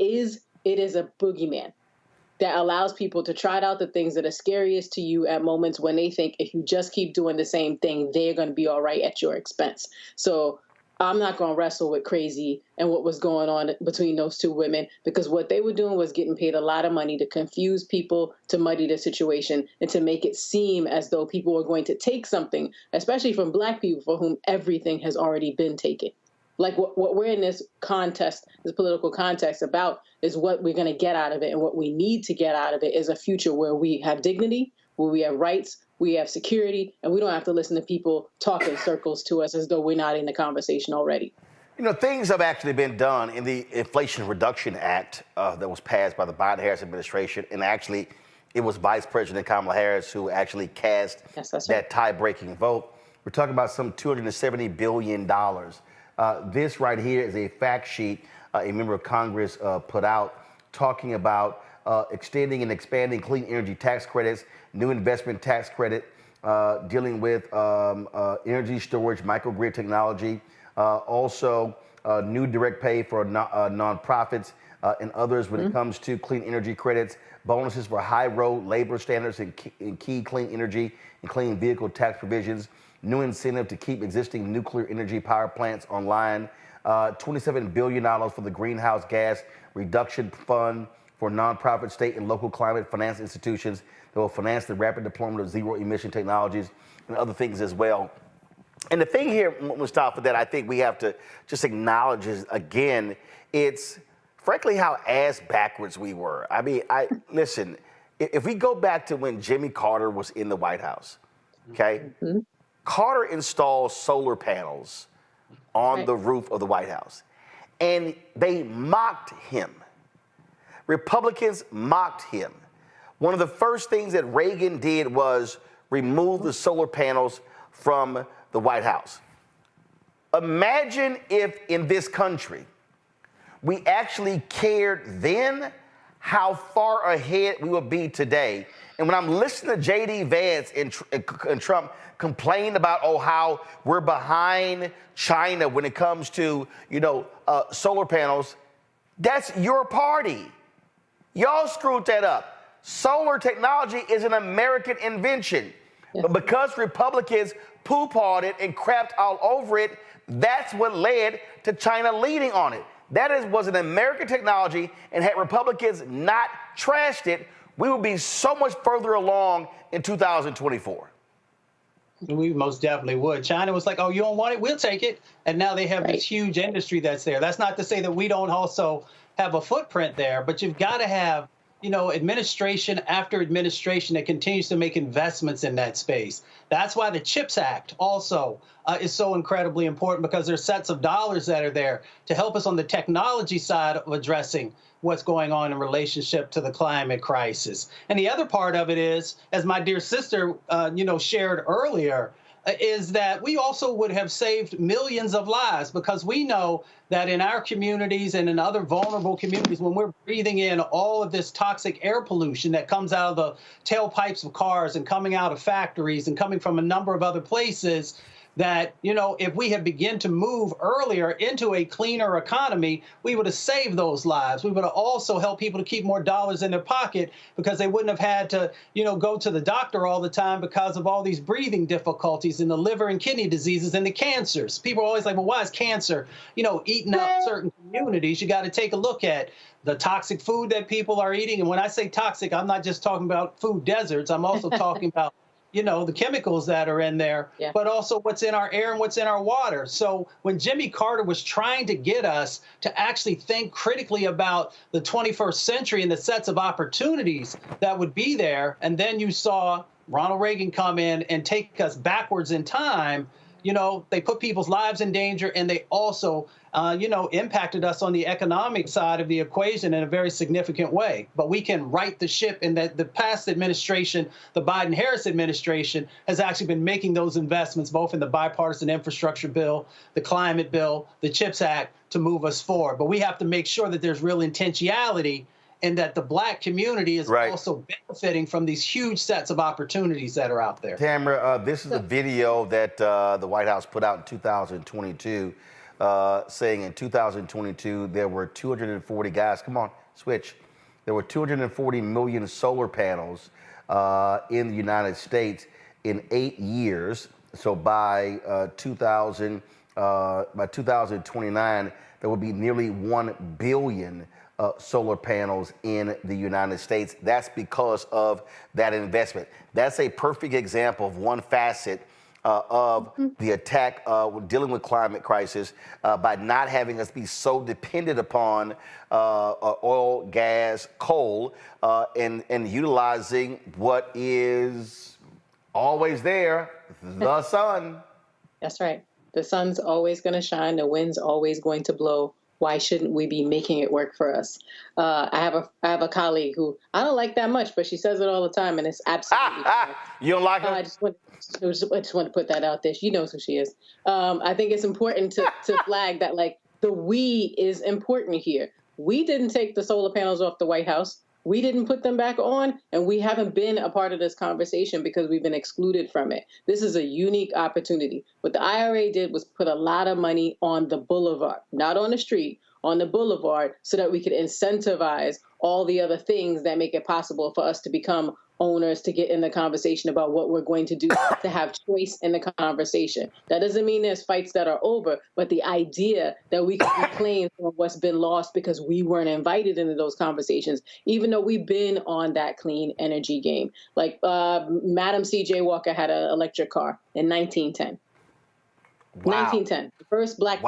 D: is. It is a boogeyman that allows people to try out the things that are scariest to you at moments when they think if you just keep doing the same thing, they're going to be all right at your expense. So I'm not going to wrestle with crazy and what was going on between those two women, because what they were doing was getting paid a lot of money to confuse people, to muddy the situation, and to make it seem as though people were going to take something, especially from Black people for whom everything has already been taken. Like what we're in this contest, this political contest about is what we're going to get out of it. And what we need to get out of it is a future where we have dignity, where we have rights, we have security, and we don't have to listen to people talk in circles to us as though we're not in the conversation already.
A: Things have actually been done in the Inflation Reduction Act that was passed by the Biden-Harris administration. And actually, it was Vice President Kamala Harris who actually cast that tie-breaking vote. We're talking about some $270 billion. This right here is a fact sheet a member of Congress put out talking about extending and expanding clean energy tax credits, new investment tax credit, dealing with energy storage, microgrid technology, also new direct pay for nonprofits and others when it comes to clean energy credits, bonuses for high road labor standards and key clean energy and clean vehicle tax provisions, new incentive to keep existing nuclear energy power plants online, $27 billion for the Greenhouse Gas Reduction Fund for nonprofit, state, and local climate finance institutions that will finance the rapid deployment of zero-emission technologies and other things as well. And the thing here, Mustafa, that I think we have to just acknowledge is, again, it's frankly how ass backwards we were. I mean, listen, if we go back to when Jimmy Carter was in the White House, okay? Mm-hmm. Carter installed solar panels on the roof of the White House, and they mocked him. Republicans mocked him. One of the first things that Reagan did was remove the solar panels from the White House. Imagine if in this country we actually cared then, how far ahead we would be today. And when I'm listening to J.D. Vance and Trump complain about, how we're behind China when it comes to, solar panels, that's your party. Y'all screwed that up. Solar technology is an American invention. Yes. But because Republicans poo-pawed it and crapped all over it, that's what led to China leading on it. That was an American technology, and had Republicans not trashed it, we would be so much further along in 2024.
C: We most definitely would. China was like, oh, you don't want it? We'll take it. And now they have this huge industry that's there. That's not to say that we don't also have a footprint there, but you've got to have, administration after administration that continues to make investments in that space. That's why the CHIPS Act also is so incredibly important, because there's sets of dollars that are there to help us on the technology side of addressing what's going on in relationship to the climate crisis. And the other part of it is, as my dear sister, shared earlier, is that we also would have saved millions of lives, because we know that in our communities and in other vulnerable communities, when we're breathing in all of this toxic air pollution that comes out of the tailpipes of cars and coming out of factories and coming from a number of other places, that, if we had begun to move earlier into a cleaner economy, we would have saved those lives. We would have also helped people to keep more dollars in their pocket, because they wouldn't have had to, go to the doctor all the time because of all these breathing difficulties and the liver and kidney diseases and the cancers. People are always like, well, why is cancer, eating up certain communities? You got to take a look at the toxic food that people are eating. And when I say toxic, I'm not just talking about food deserts. I'm also talking about the chemicals that are in there, but also what's in our air and what's in our water. So when Jimmy Carter was trying to get us to actually think critically about the 21st century and the sets of opportunities that would be there, and then you saw Ronald Reagan come in and take us backwards in time, they put people's lives in danger, and they also, impacted us on the economic side of the equation in a very significant way. But we can right the ship, in that the past administration, the Biden-Harris administration, has actually been making those investments, both in the bipartisan infrastructure bill, the climate bill, the CHIPS Act, to move us forward. But we have to make sure that there's real intentionality, and that the Black community is also benefiting from these huge sets of opportunities that are out there.
A: Tamara, this is a video that the White House put out in 2022, saying in 2022 there were 240 guys. Come on, switch. There were 240 million solar panels in the United States in 8 years. So by 2029, there will be nearly 1 billion solar panels in the United States. That's because of that investment. That's a perfect example of one facet of the attack dealing with climate crisis by not having us be so dependent upon oil, gas, coal, and utilizing what is always there, the sun.
D: That's right. The sun's always going to shine. The wind's always going to blow. Why shouldn't we be making it work for us? I have a colleague who I don't like that much, but she says it all the time, and it's absolutely correct.
A: You don't like her?
D: I just want to put that out there. She knows who she is. I think it's important to flag that, like, the we is important here. We didn't take the solar panels off the White House. We didn't put them back on, and we haven't been a part of this conversation because we've been excluded from it. This is a unique opportunity. What the IRA did was put a lot of money on the boulevard, not on the street, on the boulevard, so that we could incentivize all the other things that make it possible for us to become owners, to get in the conversation about what we're going to do, to have choice in the conversation. That doesn't mean there's fights that are over, but the idea that we can reclaim what's been lost because we weren't invited into those conversations, even though we've been on that clean energy game. Like Madam C.J. Walker had an electric car in 1910. Wow. 1910. The first Black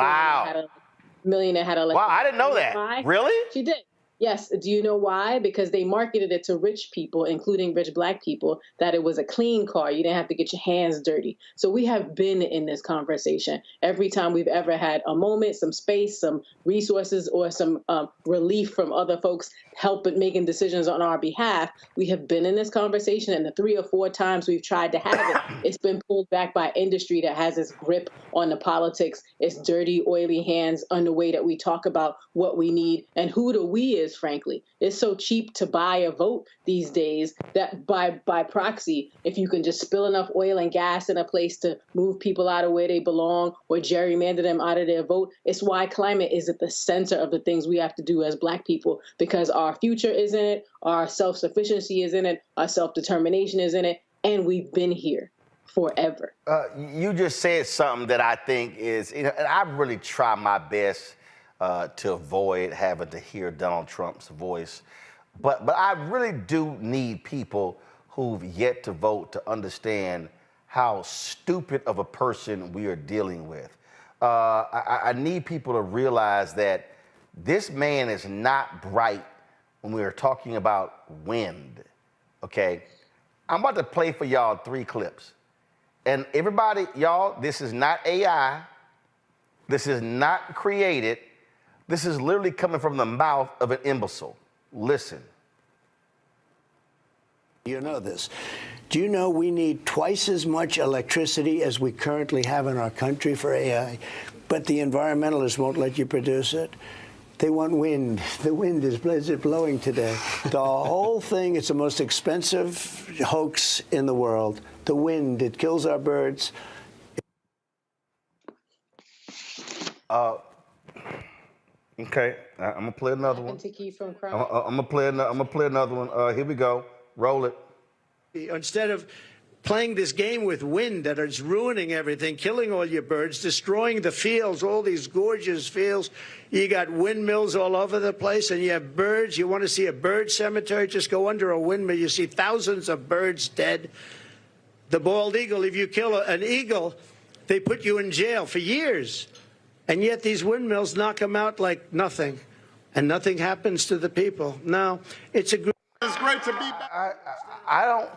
D: millionaire had an electric car.
A: Wow, I didn't know that.
D: Why?
A: Really?
D: She did. Yes. Do you know why? Because they marketed it to rich people, including rich Black people, that it was a clean car. You didn't have to get your hands dirty. So we have been in this conversation every time we've ever had a moment, some space, some resources, or some relief from other folks helping making decisions on our behalf. We have been in this conversation, and the 3 or 4 times we've tried to have it, it's been pulled back by industry that has its grip on the politics. It's dirty, oily hands on the way that we talk about what we need and who the we is. Frankly, it's so cheap to buy a vote these days that by proxy, if you can just spill enough oil and gas in a place to move people out of where they belong or gerrymander them out of their vote, it's why climate is at the center of the things we have to do as Black people, because our future is in it, our self-sufficiency is in it, our self-determination is in it, and we've been here forever.
A: You just said something that I think is, and I really try my best to avoid having to hear Donald Trump's voice. But I really do need people who've yet to vote to understand how stupid of a person we are dealing with. I need people to realize that this man is not bright when we are talking about wind, okay? I'm about to play for y'all 3 clips. And everybody, y'all, this is not AI. This is not created. This is literally coming from the mouth of an imbecile. Listen.
R: You know this. Do you know we need twice as much electricity as we currently have in our country for AI, but the environmentalists won't let you produce it? They want wind. The wind is blowing today. The whole thing is the most expensive hoax in the world. The wind, it kills our birds.
A: Okay, I'm gonna play another one.
D: To keep from crying.
A: I'm gonna play another one. Here we go. Roll it.
O: Instead of playing this game with wind that is ruining everything, killing all your birds, destroying the fields, all these gorgeous fields, you got windmills all over the place, and you have birds. You want to see a bird cemetery? Just go under a windmill. You see thousands of birds dead. The bald eagle, if you kill an eagle, they put you in jail for years. And yet these windmills knock them out like nothing, and nothing happens to the people. Now, it's great to be back.
A: I don't.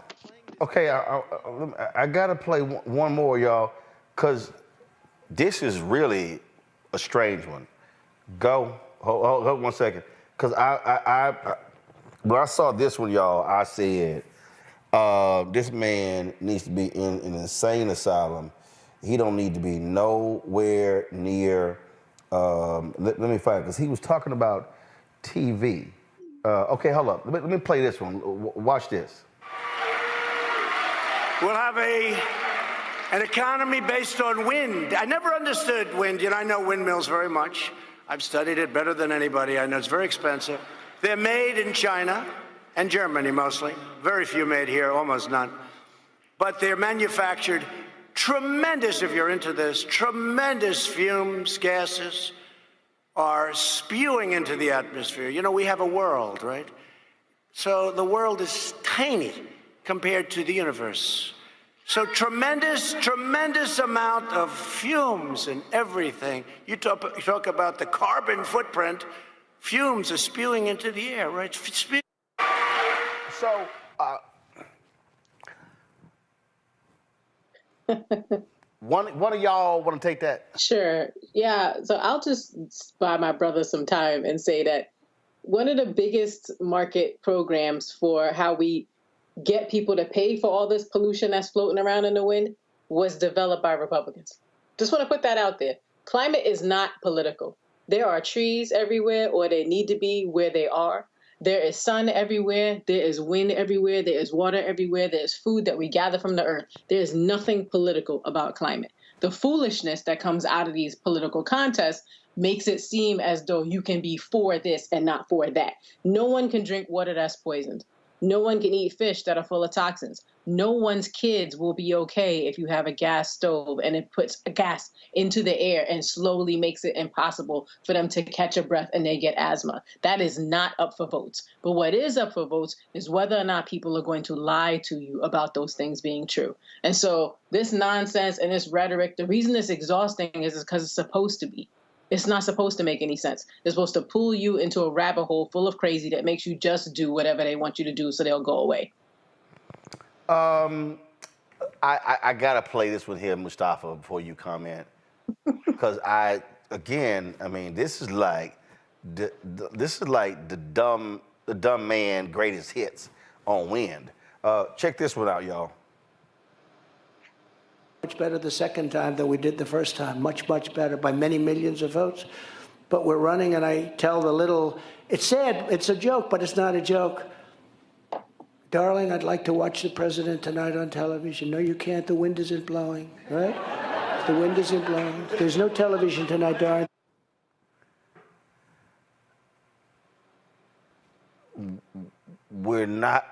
A: Okay, I gotta play one more, y'all, because this is really a strange one. Go. Hold 1 second, because when I saw this one, y'all, I said this man needs to be in an insane asylum. He don't need to be nowhere near, let me find it, because he was talking about TV. Okay, hold up. Let me play this one. Watch this.
O: We'll have an economy based on wind. I never understood wind. You know, I know windmills very much. I've studied it better than anybody. I know it's very expensive. They're made in China and Germany mostly. Very few made here, almost none. But they're manufactured tremendous, if you're into this, tremendous fumes, gases are spewing into the atmosphere. You know, we have a world, right? So the world is tiny compared to the universe. So tremendous amount of fumes and everything. You talk about the carbon footprint, fumes are spewing into the air, right?
A: So, one of y'all want to take that?
D: Sure. Yeah. So I'll just buy my brother some time and say that one of the biggest market programs for how we get people to pay for all this pollution that's floating around in the wind was developed by Republicans. Just want to put that out there. Climate is not political. There are trees everywhere, or they need to be where they are. There is sun everywhere. There is wind everywhere. There is water everywhere. There is food that we gather from the earth. There is nothing political about climate. The foolishness that comes out of these political contests makes it seem as though you can be for this and not for that. No one can drink water that's poisoned. No one can eat fish that are full of toxins. No one's kids will be okay if you have a gas stove and it puts a gas into the air and slowly makes it impossible for them to catch a breath and they get asthma. That is not up for votes. But what is up for votes is whether or not people are going to lie to you about those things being true. And so this nonsense and this rhetoric, the reason it's exhausting is because it's supposed to be. It's not supposed to make any sense. They're supposed to pull you into a rabbit hole full of crazy that makes you just do whatever they want you to do so they'll go away.
A: I gotta play this with him, Mustafa, before you comment, because I mean, this is like the dumb man greatest hits on Wind. Check this one out, y'all.
R: Much better the second time than we did the first time. Much, much better by many millions of votes. But we're running, and I tell the little, it's sad, it's a joke, but it's not a joke. Darling, I'd like to watch the president tonight on television. No, you can't. The wind isn't blowing, right? The wind isn't blowing. There's no television tonight, darling.
A: We're not.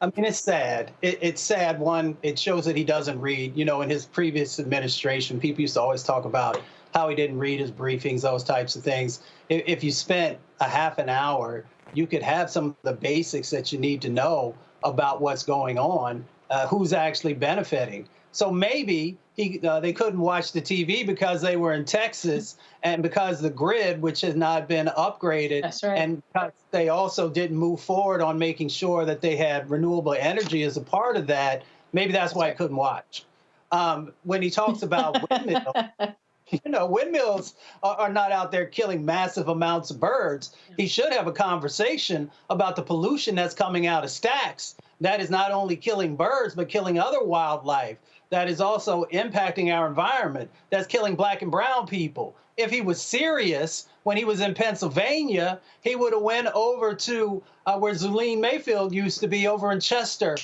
C: I mean, it's sad. It's sad. One, it shows that he doesn't read. You know, in his previous administration, people used to always talk about how he didn't read his briefings, those types of things. If you spent a half an hour, you could have some of the basics that you need to know about what's going on, who's actually benefiting. So maybe they couldn't watch the TV because they were in Texas and because the grid, which has not been upgraded,
D: That's right.
C: and because they also didn't move forward on making sure that they had renewable energy as a part of that, maybe that's why I couldn't watch. When he talks about windmills, you know, windmills are not out there killing massive amounts of birds. He should have a conversation about the pollution that's coming out of stacks. That is not only killing birds, but killing other wildlife. That is also impacting our environment. That's killing Black and brown people. If he was serious when he was in Pennsylvania, he would have went over to where Zulene Mayfield used to be over in Chester,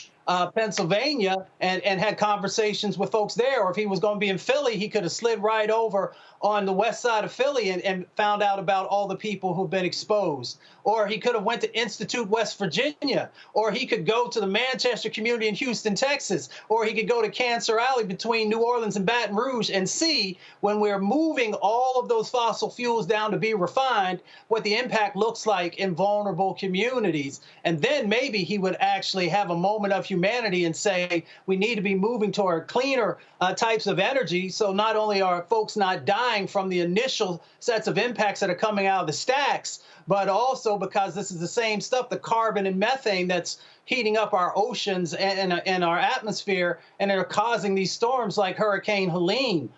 C: Pennsylvania, and had conversations with folks there. Or if he was going to be in Philly, he could have slid right over on the west side of Philly and found out about all the people who've been exposed. Or he could have went to Institute, West Virginia. Or he could go to the Manchester community in Houston, Texas. Or he could go to Cancer Alley between New Orleans and Baton Rouge and see, when we're moving all of those fossil fuels down to be refined, what the impact looks like in vulnerable communities. And then maybe he would actually have a moment of humanity and say, we need to be moving toward cleaner types of energy. So not only are folks not dying from the initial sets of impacts that are coming out of the stacks, but also because this is the same stuff, the carbon and methane that's heating up our oceans and our atmosphere, and are causing these storms like Hurricane Helene.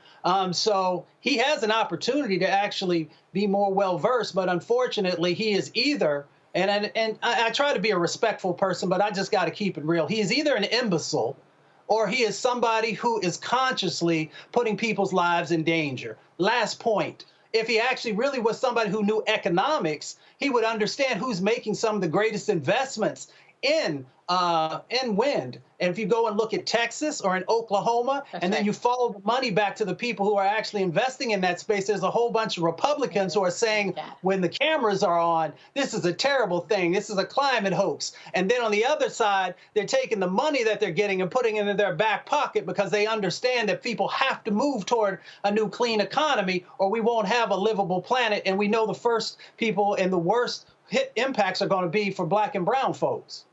C: So he has an opportunity to actually be more well-versed, but unfortunately he is either, and I try to be a respectful person, but I just got to keep it real. He is either an imbecile or he is somebody who is consciously putting people's lives in danger. Last point. If he actually really was somebody who knew economics, he would understand who's making some of the greatest investments in wind. And if you go and look at Texas or in Oklahoma, then you follow the money back to the people who are actually investing in that space, there's a whole bunch of Republicans who are saying, when the cameras are on, this is a terrible thing, this is a climate hoax. And then on the other side, they're taking the money that they're getting and putting it in their back pocket because they understand that people have to move toward a new clean economy or we won't have a livable planet. And we know the first people and the worst impacts are going to be for Black and brown folks.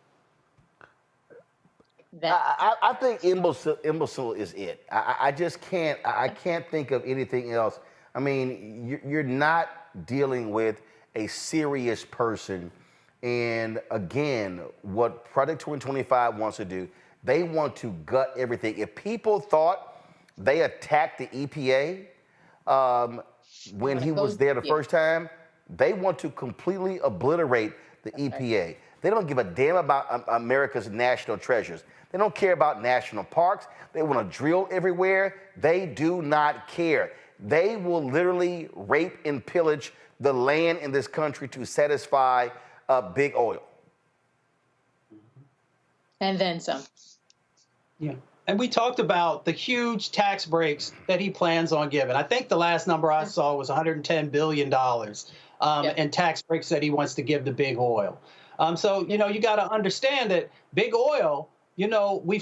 A: I think imbecile is it. I just can't. I can't think of anything else. I mean, you're not dealing with a serious person. And again, what Project 2025 wants to do, they want to gut everything. If people thought they attacked the EPA when he was there the first time, they want to completely obliterate the EPA. They don't give a damn about America's national treasures. They don't care about national parks. They want to drill everywhere. They do not care. They will literally rape and pillage the land in this country to satisfy big oil.
D: And then some.
C: Yeah. And we talked about the huge tax breaks that he plans on giving. I think the last number I saw was $110 billion in tax breaks that he wants to give to big oil. So, you know, you got to understand that big oil, you know, we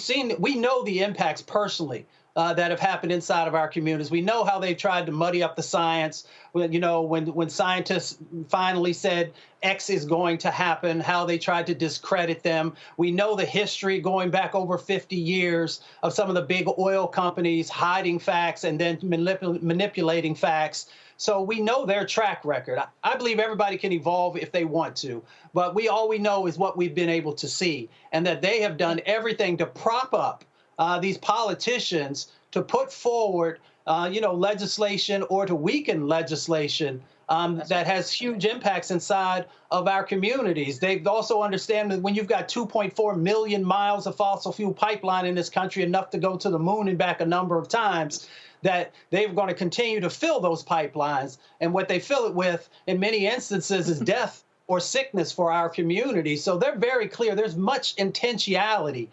C: know the impacts personally that have happened inside of our communities. We know how they tried to muddy up the science. When scientists finally said X is going to happen, how they tried to discredit them. We know the history going back over 50 years of some of the big oil companies hiding facts and then manipulating facts. So we know their track record. I believe everybody can evolve if they want to, but all we know is what we've been able to see, and that they have done everything to prop up these politicians to put forward, legislation or to weaken legislation that has huge impacts inside of our communities. They also understand that when you've got 2.4 million miles of fossil fuel pipeline in this country, enough to go to the moon and back a number of times, that they're going to continue to fill those pipelines. And what they fill it with, in many instances, is death or sickness for our community. So they're very clear. There's much intentionality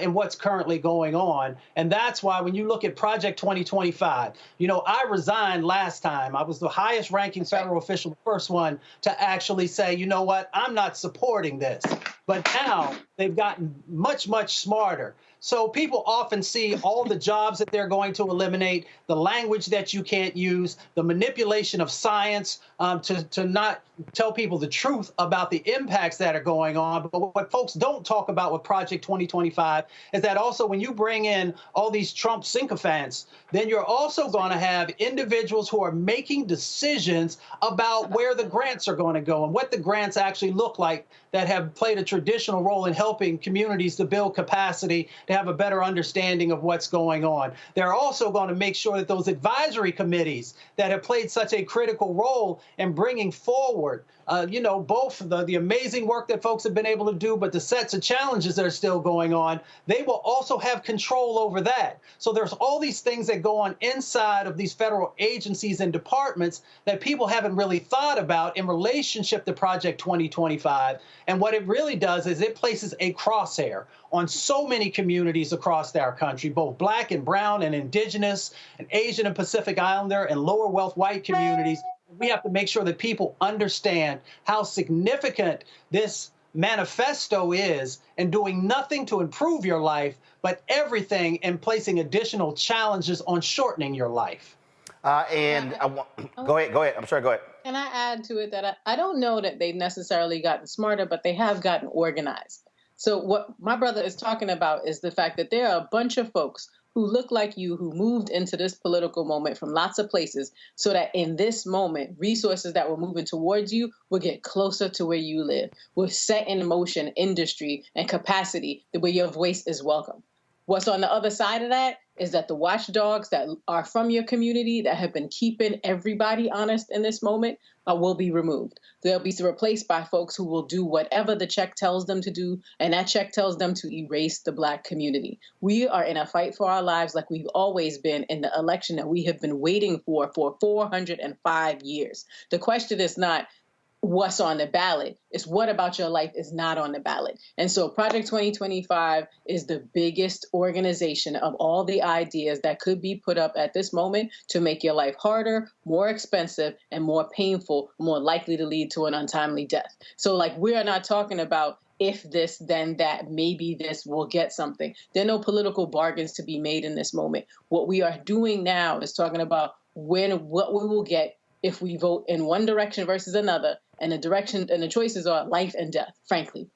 C: in what's currently going on. And that's why when you look at Project 2025, I resigned last time. I was the highest ranking federal official, the first one to actually say, you know what, I'm not supporting this. But now they've gotten much, much smarter. So people often see all the jobs that they're going to eliminate, the language that you can't use, the manipulation of science to not tell people the truth about the impacts that are going on. But what folks don't talk about with Project 2025 is that also when you bring in all these Trump sycophants, then you're also going to have individuals who are making decisions about where the grants are going to go and what the grants actually look like that have played a traditional role in helping communities to build capacity, to have a better understanding of what's going on. They're also going to make sure that those advisory committees that have played such a critical role in bringing forward, both the amazing work that folks have been able to do, but the sets of challenges that are still going on, they will also have control over that. So there's all these things that go on inside of these federal agencies and departments that people haven't really thought about in relationship to Project 2025. And what it really does is it places a crosshair on so many communities across our country, both Black and brown and indigenous and Asian and Pacific Islander and lower wealth white communities. We have to make sure that people understand how significant this manifesto is and doing nothing to improve your life, but everything in placing additional challenges on shortening your life.
A: Go ahead. I'm sorry, go ahead.
D: Can I add to it that I don't know that they've necessarily gotten smarter, but they have gotten organized. So what my brother is talking about is the fact that there are a bunch of folks who look like you, who moved into this political moment from lots of places, so that in this moment, resources that were moving towards you will get closer to where you live, will set in motion industry and capacity where your voice is welcome. What's on the other side of that is that the watchdogs that are from your community that have been keeping everybody honest in this moment will be removed. They'll be replaced by folks who will do whatever the check tells them to do, and that check tells them to erase the Black community. We are in a fight for our lives like we've always been in the election that we have been waiting for 405 years. The question is not what's on the ballot. It's what about your life is not on the ballot. And so Project 2025 is the biggest organization of all the ideas that could be put up at this moment to make your life harder, more expensive, and more painful, more likely to lead to an untimely death. So we are not talking about if this, then that, maybe this will get something. There are no political bargains to be made in this moment. What we are doing now is talking about what we will get if we vote in one direction versus another, and the direction and the choices are life and death, frankly.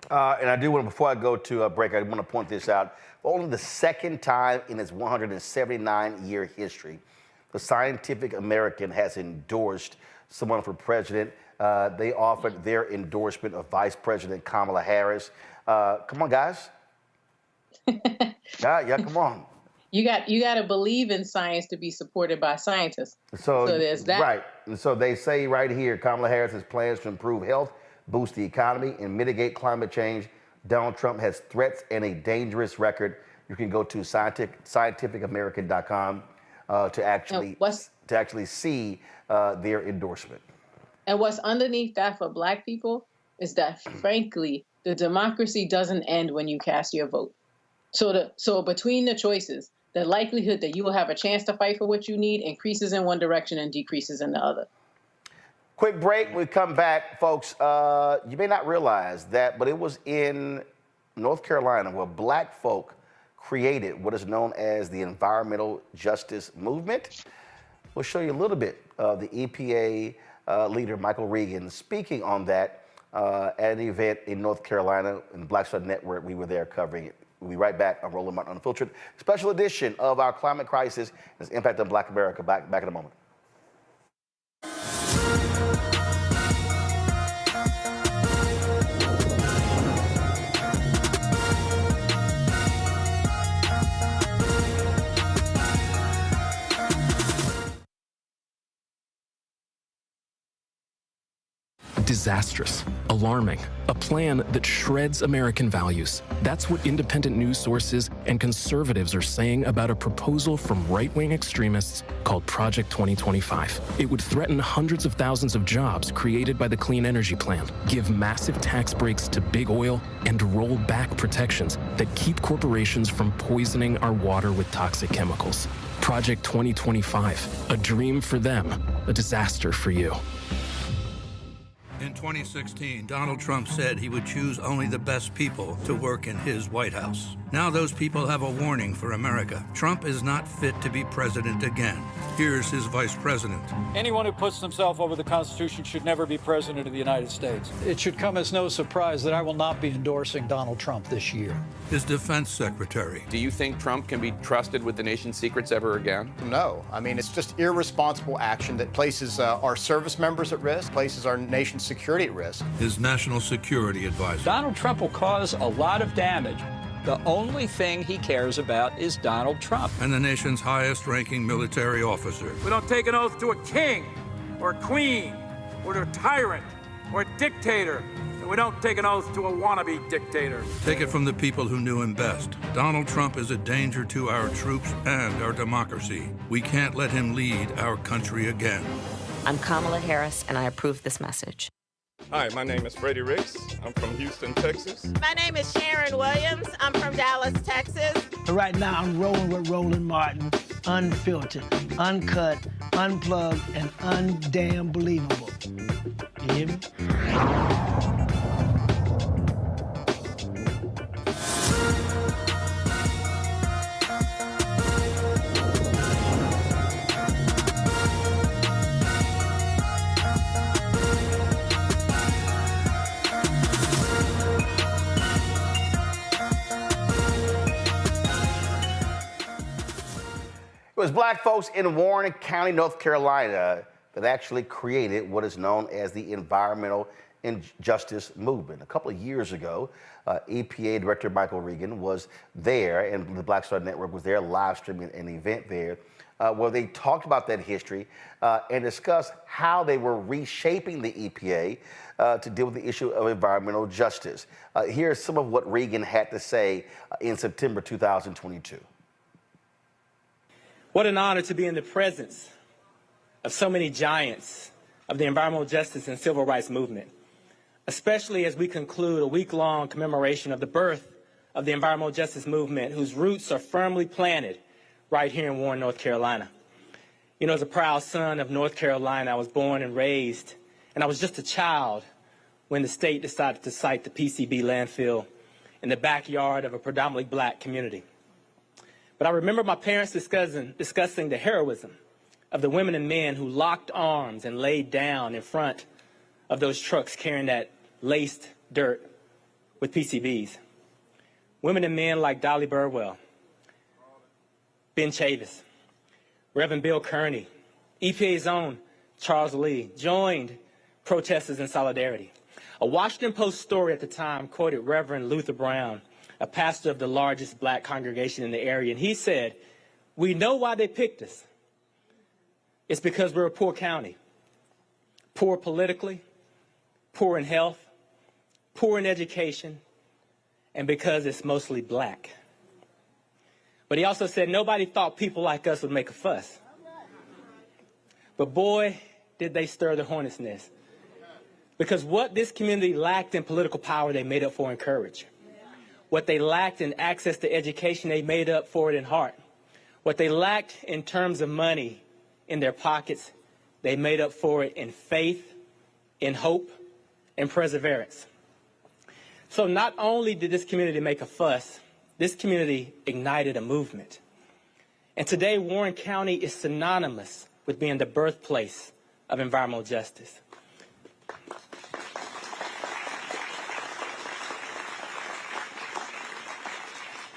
A: And I do want to, before I go to a break, I want to point this out. For only the second time in its 179-year history, the Scientific American has endorsed someone for president. They offered their endorsement of Vice President Kamala Harris. Come on, guys. Yeah, come on.
D: You got to believe in science to be supported by scientists.
A: So
D: there's that.
A: Right. And so they say right here, Kamala Harris has plans to improve health, boost the economy, and mitigate climate change. Donald Trump has threats and a dangerous record. You can go to scientificamerican.com to actually see their endorsement.
D: And what's underneath that for Black people is that, frankly, the democracy doesn't end when you cast your vote. So between the choices, the likelihood that you will have a chance to fight for what you need increases in one direction and decreases in the other.
A: Quick break. We come back, folks. You may not realize that, but it was in North Carolina where Black folk created what is known as the environmental justice movement. We'll show you a little bit of the EPA leader, Michael Regan, speaking on that at an event in North Carolina in the Black Star Network. We were there covering it. We'll be right back on Roland Martin Unfiltered, special edition of our climate crisis and its impact on Black America. Back in a moment.
S: Disastrous, alarming, a plan that shreds American values. That's what independent news sources and conservatives are saying about a proposal from right-wing extremists called Project 2025. It would threaten hundreds of thousands of jobs created by the Clean Energy Plan, give massive tax breaks to big oil, and roll back protections that keep corporations from poisoning our water with toxic chemicals. Project 2025, a dream for them, a disaster for you.
I: In 2016, Donald Trump said he would choose only the best people to work in his White House. Now those people have a warning for America. Trump is not fit to be president again. Here's his vice president.
J: Anyone who puts himself over the Constitution should never be president of the United States. It should come as no surprise that I will not be endorsing Donald Trump this year.
I: His defense secretary.
K: Do you think Trump can be trusted with the nation's secrets ever again?
L: No. I mean, it's just irresponsible action that places our service members at risk, places our nation's security at risk.
I: His national security advisor.
J: Donald Trump will cause a lot of damage. The only thing he cares about is Donald Trump.
I: And the nation's highest-ranking military officer.
J: We don't take an oath to a king or a queen or to a tyrant or a dictator. And we don't take an oath to a wannabe dictator.
I: Take it from the people who knew him best. Donald Trump is a danger to our troops and our democracy. We can't let him lead our country again.
M: I'm Kamala Harris, and I approve this message.
T: Hi, my name is Freddie Ricks. I'm from Houston, Texas.
U: My name is Sharon Williams. I'm from Dallas, Texas.
V: Right now, I'm rolling with Roland Martin, unfiltered, uncut, unplugged, and undamn believable. You hear me?
A: It was black folks in Warren County, North Carolina, that actually created what is known as the Environmental Justice Movement. A couple of years ago, EPA Director Michael Regan was there, and the Black Star Network was there live streaming an event there where they talked about that history and discussed how they were reshaping the EPA to deal with the issue of environmental justice. Here's some of what Regan had to say in September 2022.
W: What an honor to be in the presence of so many giants of the environmental justice and civil rights movement, especially as we conclude a week-long commemoration of the birth of the environmental justice movement, whose roots are firmly planted right here in Warren, North Carolina. You know, as a proud son of North Carolina, I was born and raised, and I was just a child when the state decided to site the PCB landfill in the backyard of a predominantly black community. But I remember my parents discussing the heroism of the women and men who locked arms and laid down in front of those trucks carrying that laced dirt with PCBs. Women and men like Dolly Burwell, Ben Chavis, Reverend Bill Kearney, EPA's own Charles Lee joined protesters in solidarity. A Washington Post story at the time quoted Reverend Luther Brown, a pastor of the largest black congregation in the area, and he said, "We know why they picked us. It's because we're a poor county, poor politically, poor in health, poor in education, and because it's mostly black." But he also said nobody thought people like us would make a fuss. But boy, did they stir the hornet's nest. Because what this community lacked in political power, they made up for in courage. What they lacked in access to education, they made up for it in heart. What they lacked in terms of money in their pockets, they made up for it in faith, in hope, and perseverance. So not only did this community make a fuss this community ignited a movement. And today, Warren County is synonymous with being the birthplace of environmental justice.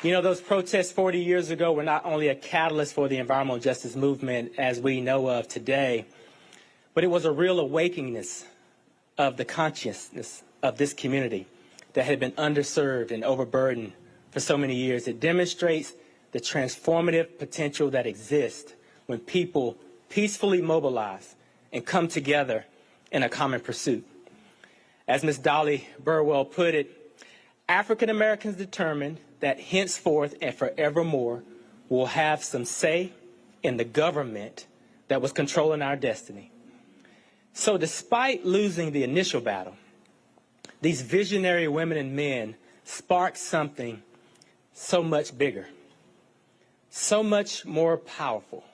W: You know, those protests 40 years ago were not only a catalyst for the environmental justice movement as we know of today, but it was a real awakening of the consciousness of this community that had been underserved and overburdened for so many years. It demonstrates the transformative potential that exists when people peacefully mobilize and come together in a common pursuit. As Ms. Dolly Burwell put it, African Americans determined that henceforth and forevermore we'll have some say in the government that was controlling our destiny. So despite losing the initial battle, these visionary women and men sparked something so much bigger, so much more powerful.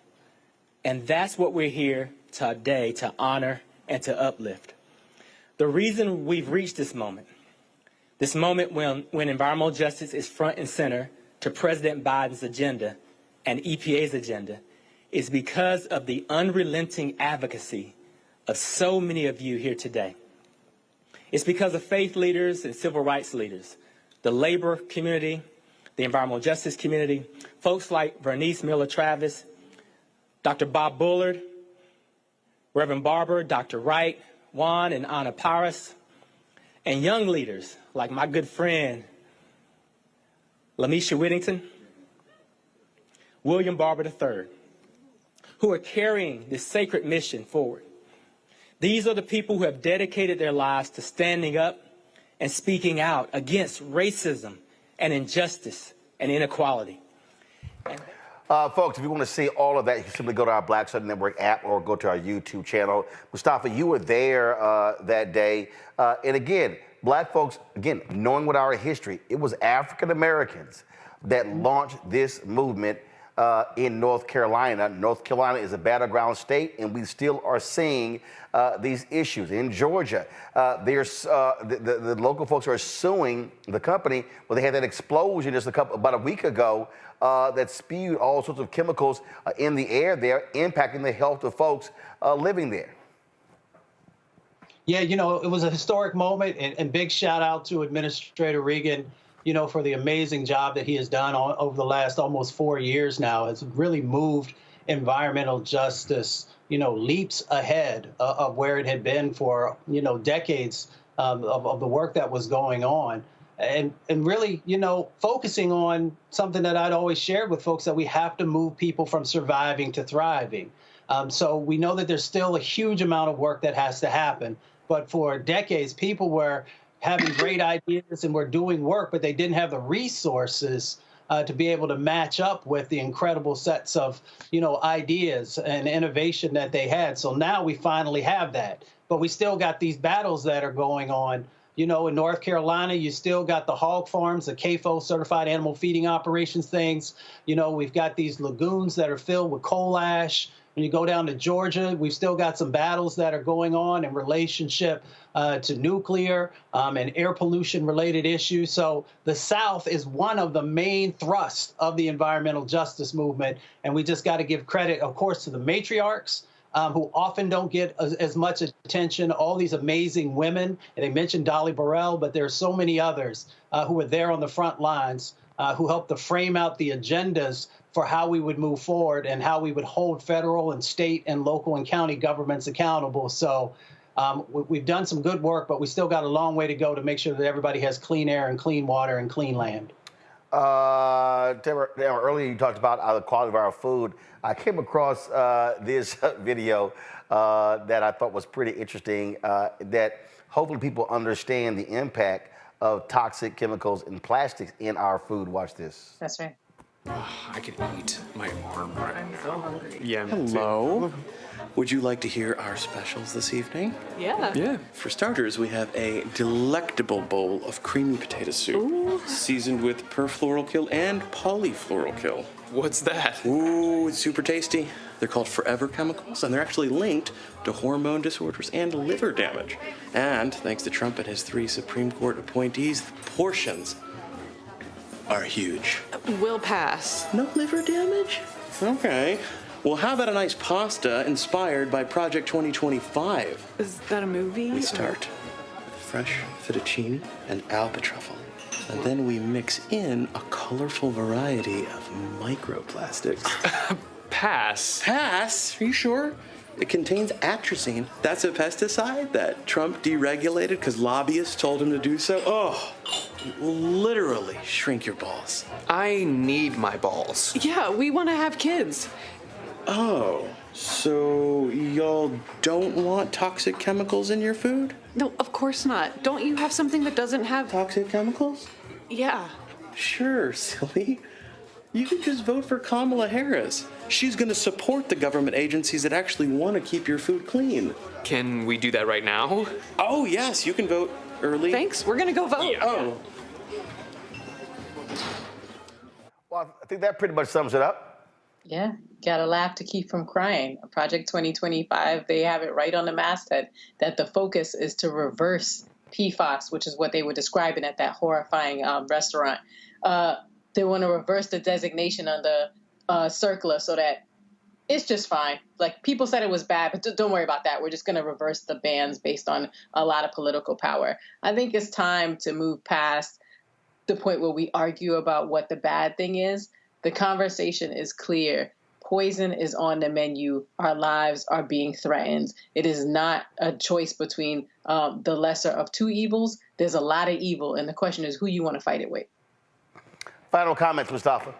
W: And that's what we're here today to honor and to uplift. The reason we've reached this moment when environmental justice is front and center to President Biden's agenda and EPA's agenda, is because of the unrelenting advocacy of so many of you here today. It's because of faith leaders and civil rights leaders, the labor community, the environmental justice community, folks like Vernice Miller-Travis, Dr. Bob Bullard, Reverend Barber, Dr. Wright, Juan and Anna Paris, and young leaders like my good friend, Lamisha Whittington, William Barber III, who are carrying this sacred mission forward. These are the people who have dedicated their lives to standing up and speaking out against racism and injustice and inequality.
A: Folks, if you want to see all of that, you can simply go to our Black Southern Network app or go to our YouTube channel. Mustafa, you were there that day. And again, black folks, again, knowing what our history, it was African Americans that launched this movement in North Carolina. North Carolina is a battleground state, and we still are seeing these issues. In Georgia, the local folks are suing the company. Well, they had that explosion just about a week ago that spewed all sorts of chemicals in the air there, impacting the health of folks living there.
C: Yeah, you know, it was a historic moment, and big shout out to Administrator Regan, you know, for the amazing job that he has done over the last almost 4 years now. It's really moved environmental justice, you know, leaps ahead of where it had been for, you know, decades of the work that was going on. And really, you know, focusing on something that I'd always shared with folks, that we have to move people from surviving to thriving. So we know that there's still a huge amount of work that has to happen. But for decades, people were having great ideas and were doing work, but they didn't have the resources to be able to match up with the incredible sets of, you know, ideas and innovation that they had. So now we finally have that. But we still got these battles that are going on. You know, in North Carolina, you still got the hog farms, the CAFO, certified animal feeding operations things. You know, we've got these lagoons that are filled with coal ash. When you go down to Georgia, we've still got some battles that are going on in relationship to nuclear and air pollution related issues. So the South is one of the main thrusts of the environmental justice movement. And we just got to give credit, of course, to the matriarchs, who often don't get as much attention, all these amazing women. And they mentioned Dolly Burwell, but there are so many others who are there on the front lines, who helped to frame out the agendas for how we would move forward and how we would hold federal and state and local and county governments accountable. So we've done some good work, but we still got a long way to go to make sure that everybody has clean air and clean water and clean land.
A: Tamara, earlier you talked about the quality of our food. I came across this video that I thought was pretty interesting, that hopefully people understand the impact of toxic chemicals and plastics in our food. Watch this.
D: That's right.
B: I could eat my arm right now.
D: I'm so hungry.
B: Yeah.
E: Hello. Would you like to hear our specials this evening?
D: Yeah.
B: Yeah.
E: For starters, we have a delectable bowl of creamy potato soup, seasoned with perfluoroalkyl and polyfluoroalkyl.
B: What's that?
E: Ooh, it's super tasty. They're called forever chemicals, and they're actually linked to hormone disorders and liver damage. And thanks to Trump and his 3 Supreme Court appointees, the portions are huge.
F: We'll pass.
E: No liver damage? Okay. Well, how about a nice pasta inspired by Project 2025?
F: Is that a movie?
E: We start with fresh fettuccine and alpha-truffle. And then we mix in a colorful variety of microplastics.
B: Pass.
E: Pass? Are you sure? It contains atrazine. That's a pesticide that Trump deregulated because lobbyists told him to do so. Oh, it will literally shrink your balls.
B: I need my balls.
F: Yeah, we want to have kids.
E: Oh, so y'all don't want toxic chemicals in your food?
F: No, of course not. Don't you have something that doesn't have
E: toxic chemicals?
F: Yeah.
E: Sure, silly. You can just vote for Kamala Harris. She's going to support the government agencies that actually want to keep your food clean.
B: Can we do that right now?
E: Oh, yes, you can vote early.
F: Thanks, we're going to go vote.
B: Yeah.
E: Oh.
A: Well, I think that pretty much sums it up.
D: Yeah, gotta laugh to keep from crying. Project 2025, they have it right on the masthead that the focus is to reverse PFAS, which is what they were describing at that horrifying restaurant. They want to reverse the designation on the CERCLA so that it's just fine. Like, people said it was bad, but don't worry about that. We're just going to reverse the bans based on a lot of political power. I think it's time to move past the point where we argue about what the bad thing is. The conversation is clear. Poison is on the menu. Our lives are being threatened. It is not a choice between the lesser of two evils. There's a lot of evil, and the question is who you want to fight it with.
A: Final comments, Mustafa.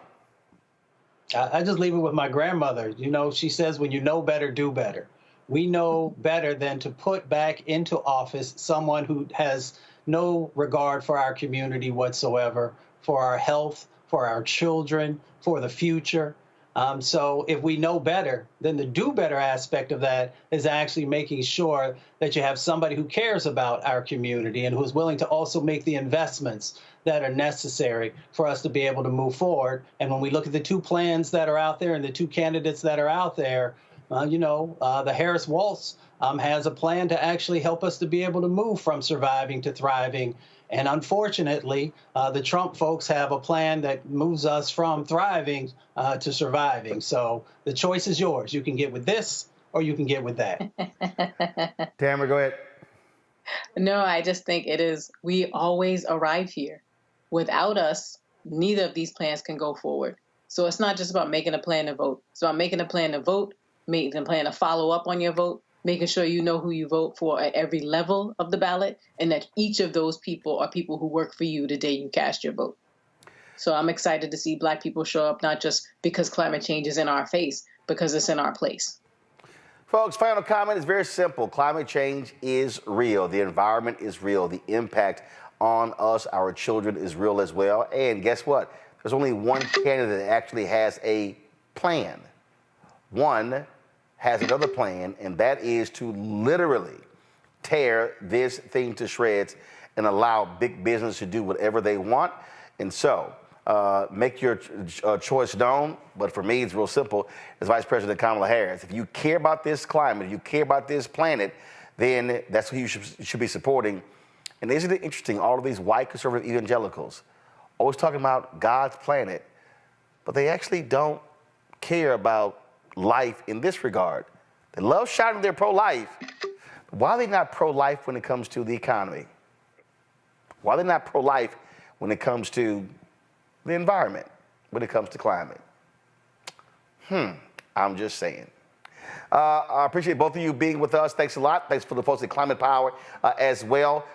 C: I just leave it with my grandmother. You know, she says, when you know better, do better. We know better than to put back into office someone who has no regard for our community whatsoever, for our health, for our children, for the future. So if we know better, then the do better aspect of that is actually making sure that you have somebody who cares about our community and who's willing to also make the investments that are necessary for us to be able to move forward. And when we look at the two plans that are out there and the two candidates that are out there, the Harris-Walz has a plan to actually help us to be able to move from surviving to thriving. And unfortunately, the Trump folks have a plan that moves us from thriving to surviving. So the choice is yours. You can get with this or you can get with that.
A: Tamara, go ahead.
D: No, I just think it is, we always arrive here. Without us, neither of these plans can go forward. So it's not just about making a plan to vote. It's about making a plan to vote, making a plan to follow up on your vote, making sure you know who you vote for at every level of the ballot, and that each of those people are people who work for you the day you cast your vote. So I'm excited to see Black people show up, not just because climate change is in our face, because it's in our place.
A: Folks, final comment is very simple. Climate change is real. The environment is real. The impact on us, our children, is real as well. And guess what? There's only one candidate that actually has a plan. One has another plan, and that is to literally tear this thing to shreds and allow big business to do whatever they want. And so make your choice known. But for me, it's real simple. As Vice President Kamala Harris, if you care about this climate, if you care about this planet, then that's who you should be supporting. And isn't it interesting, all of these white conservative evangelicals always talking about God's planet, but they actually don't care about life in this regard. They love shouting they're pro-life, but why are they not pro-life when it comes to the economy? Why are they not pro-life when it comes to the environment, when it comes to climate? I'm just saying. I appreciate both of you being with us. Thanks a lot. Thanks for the folks at Climate Power as well.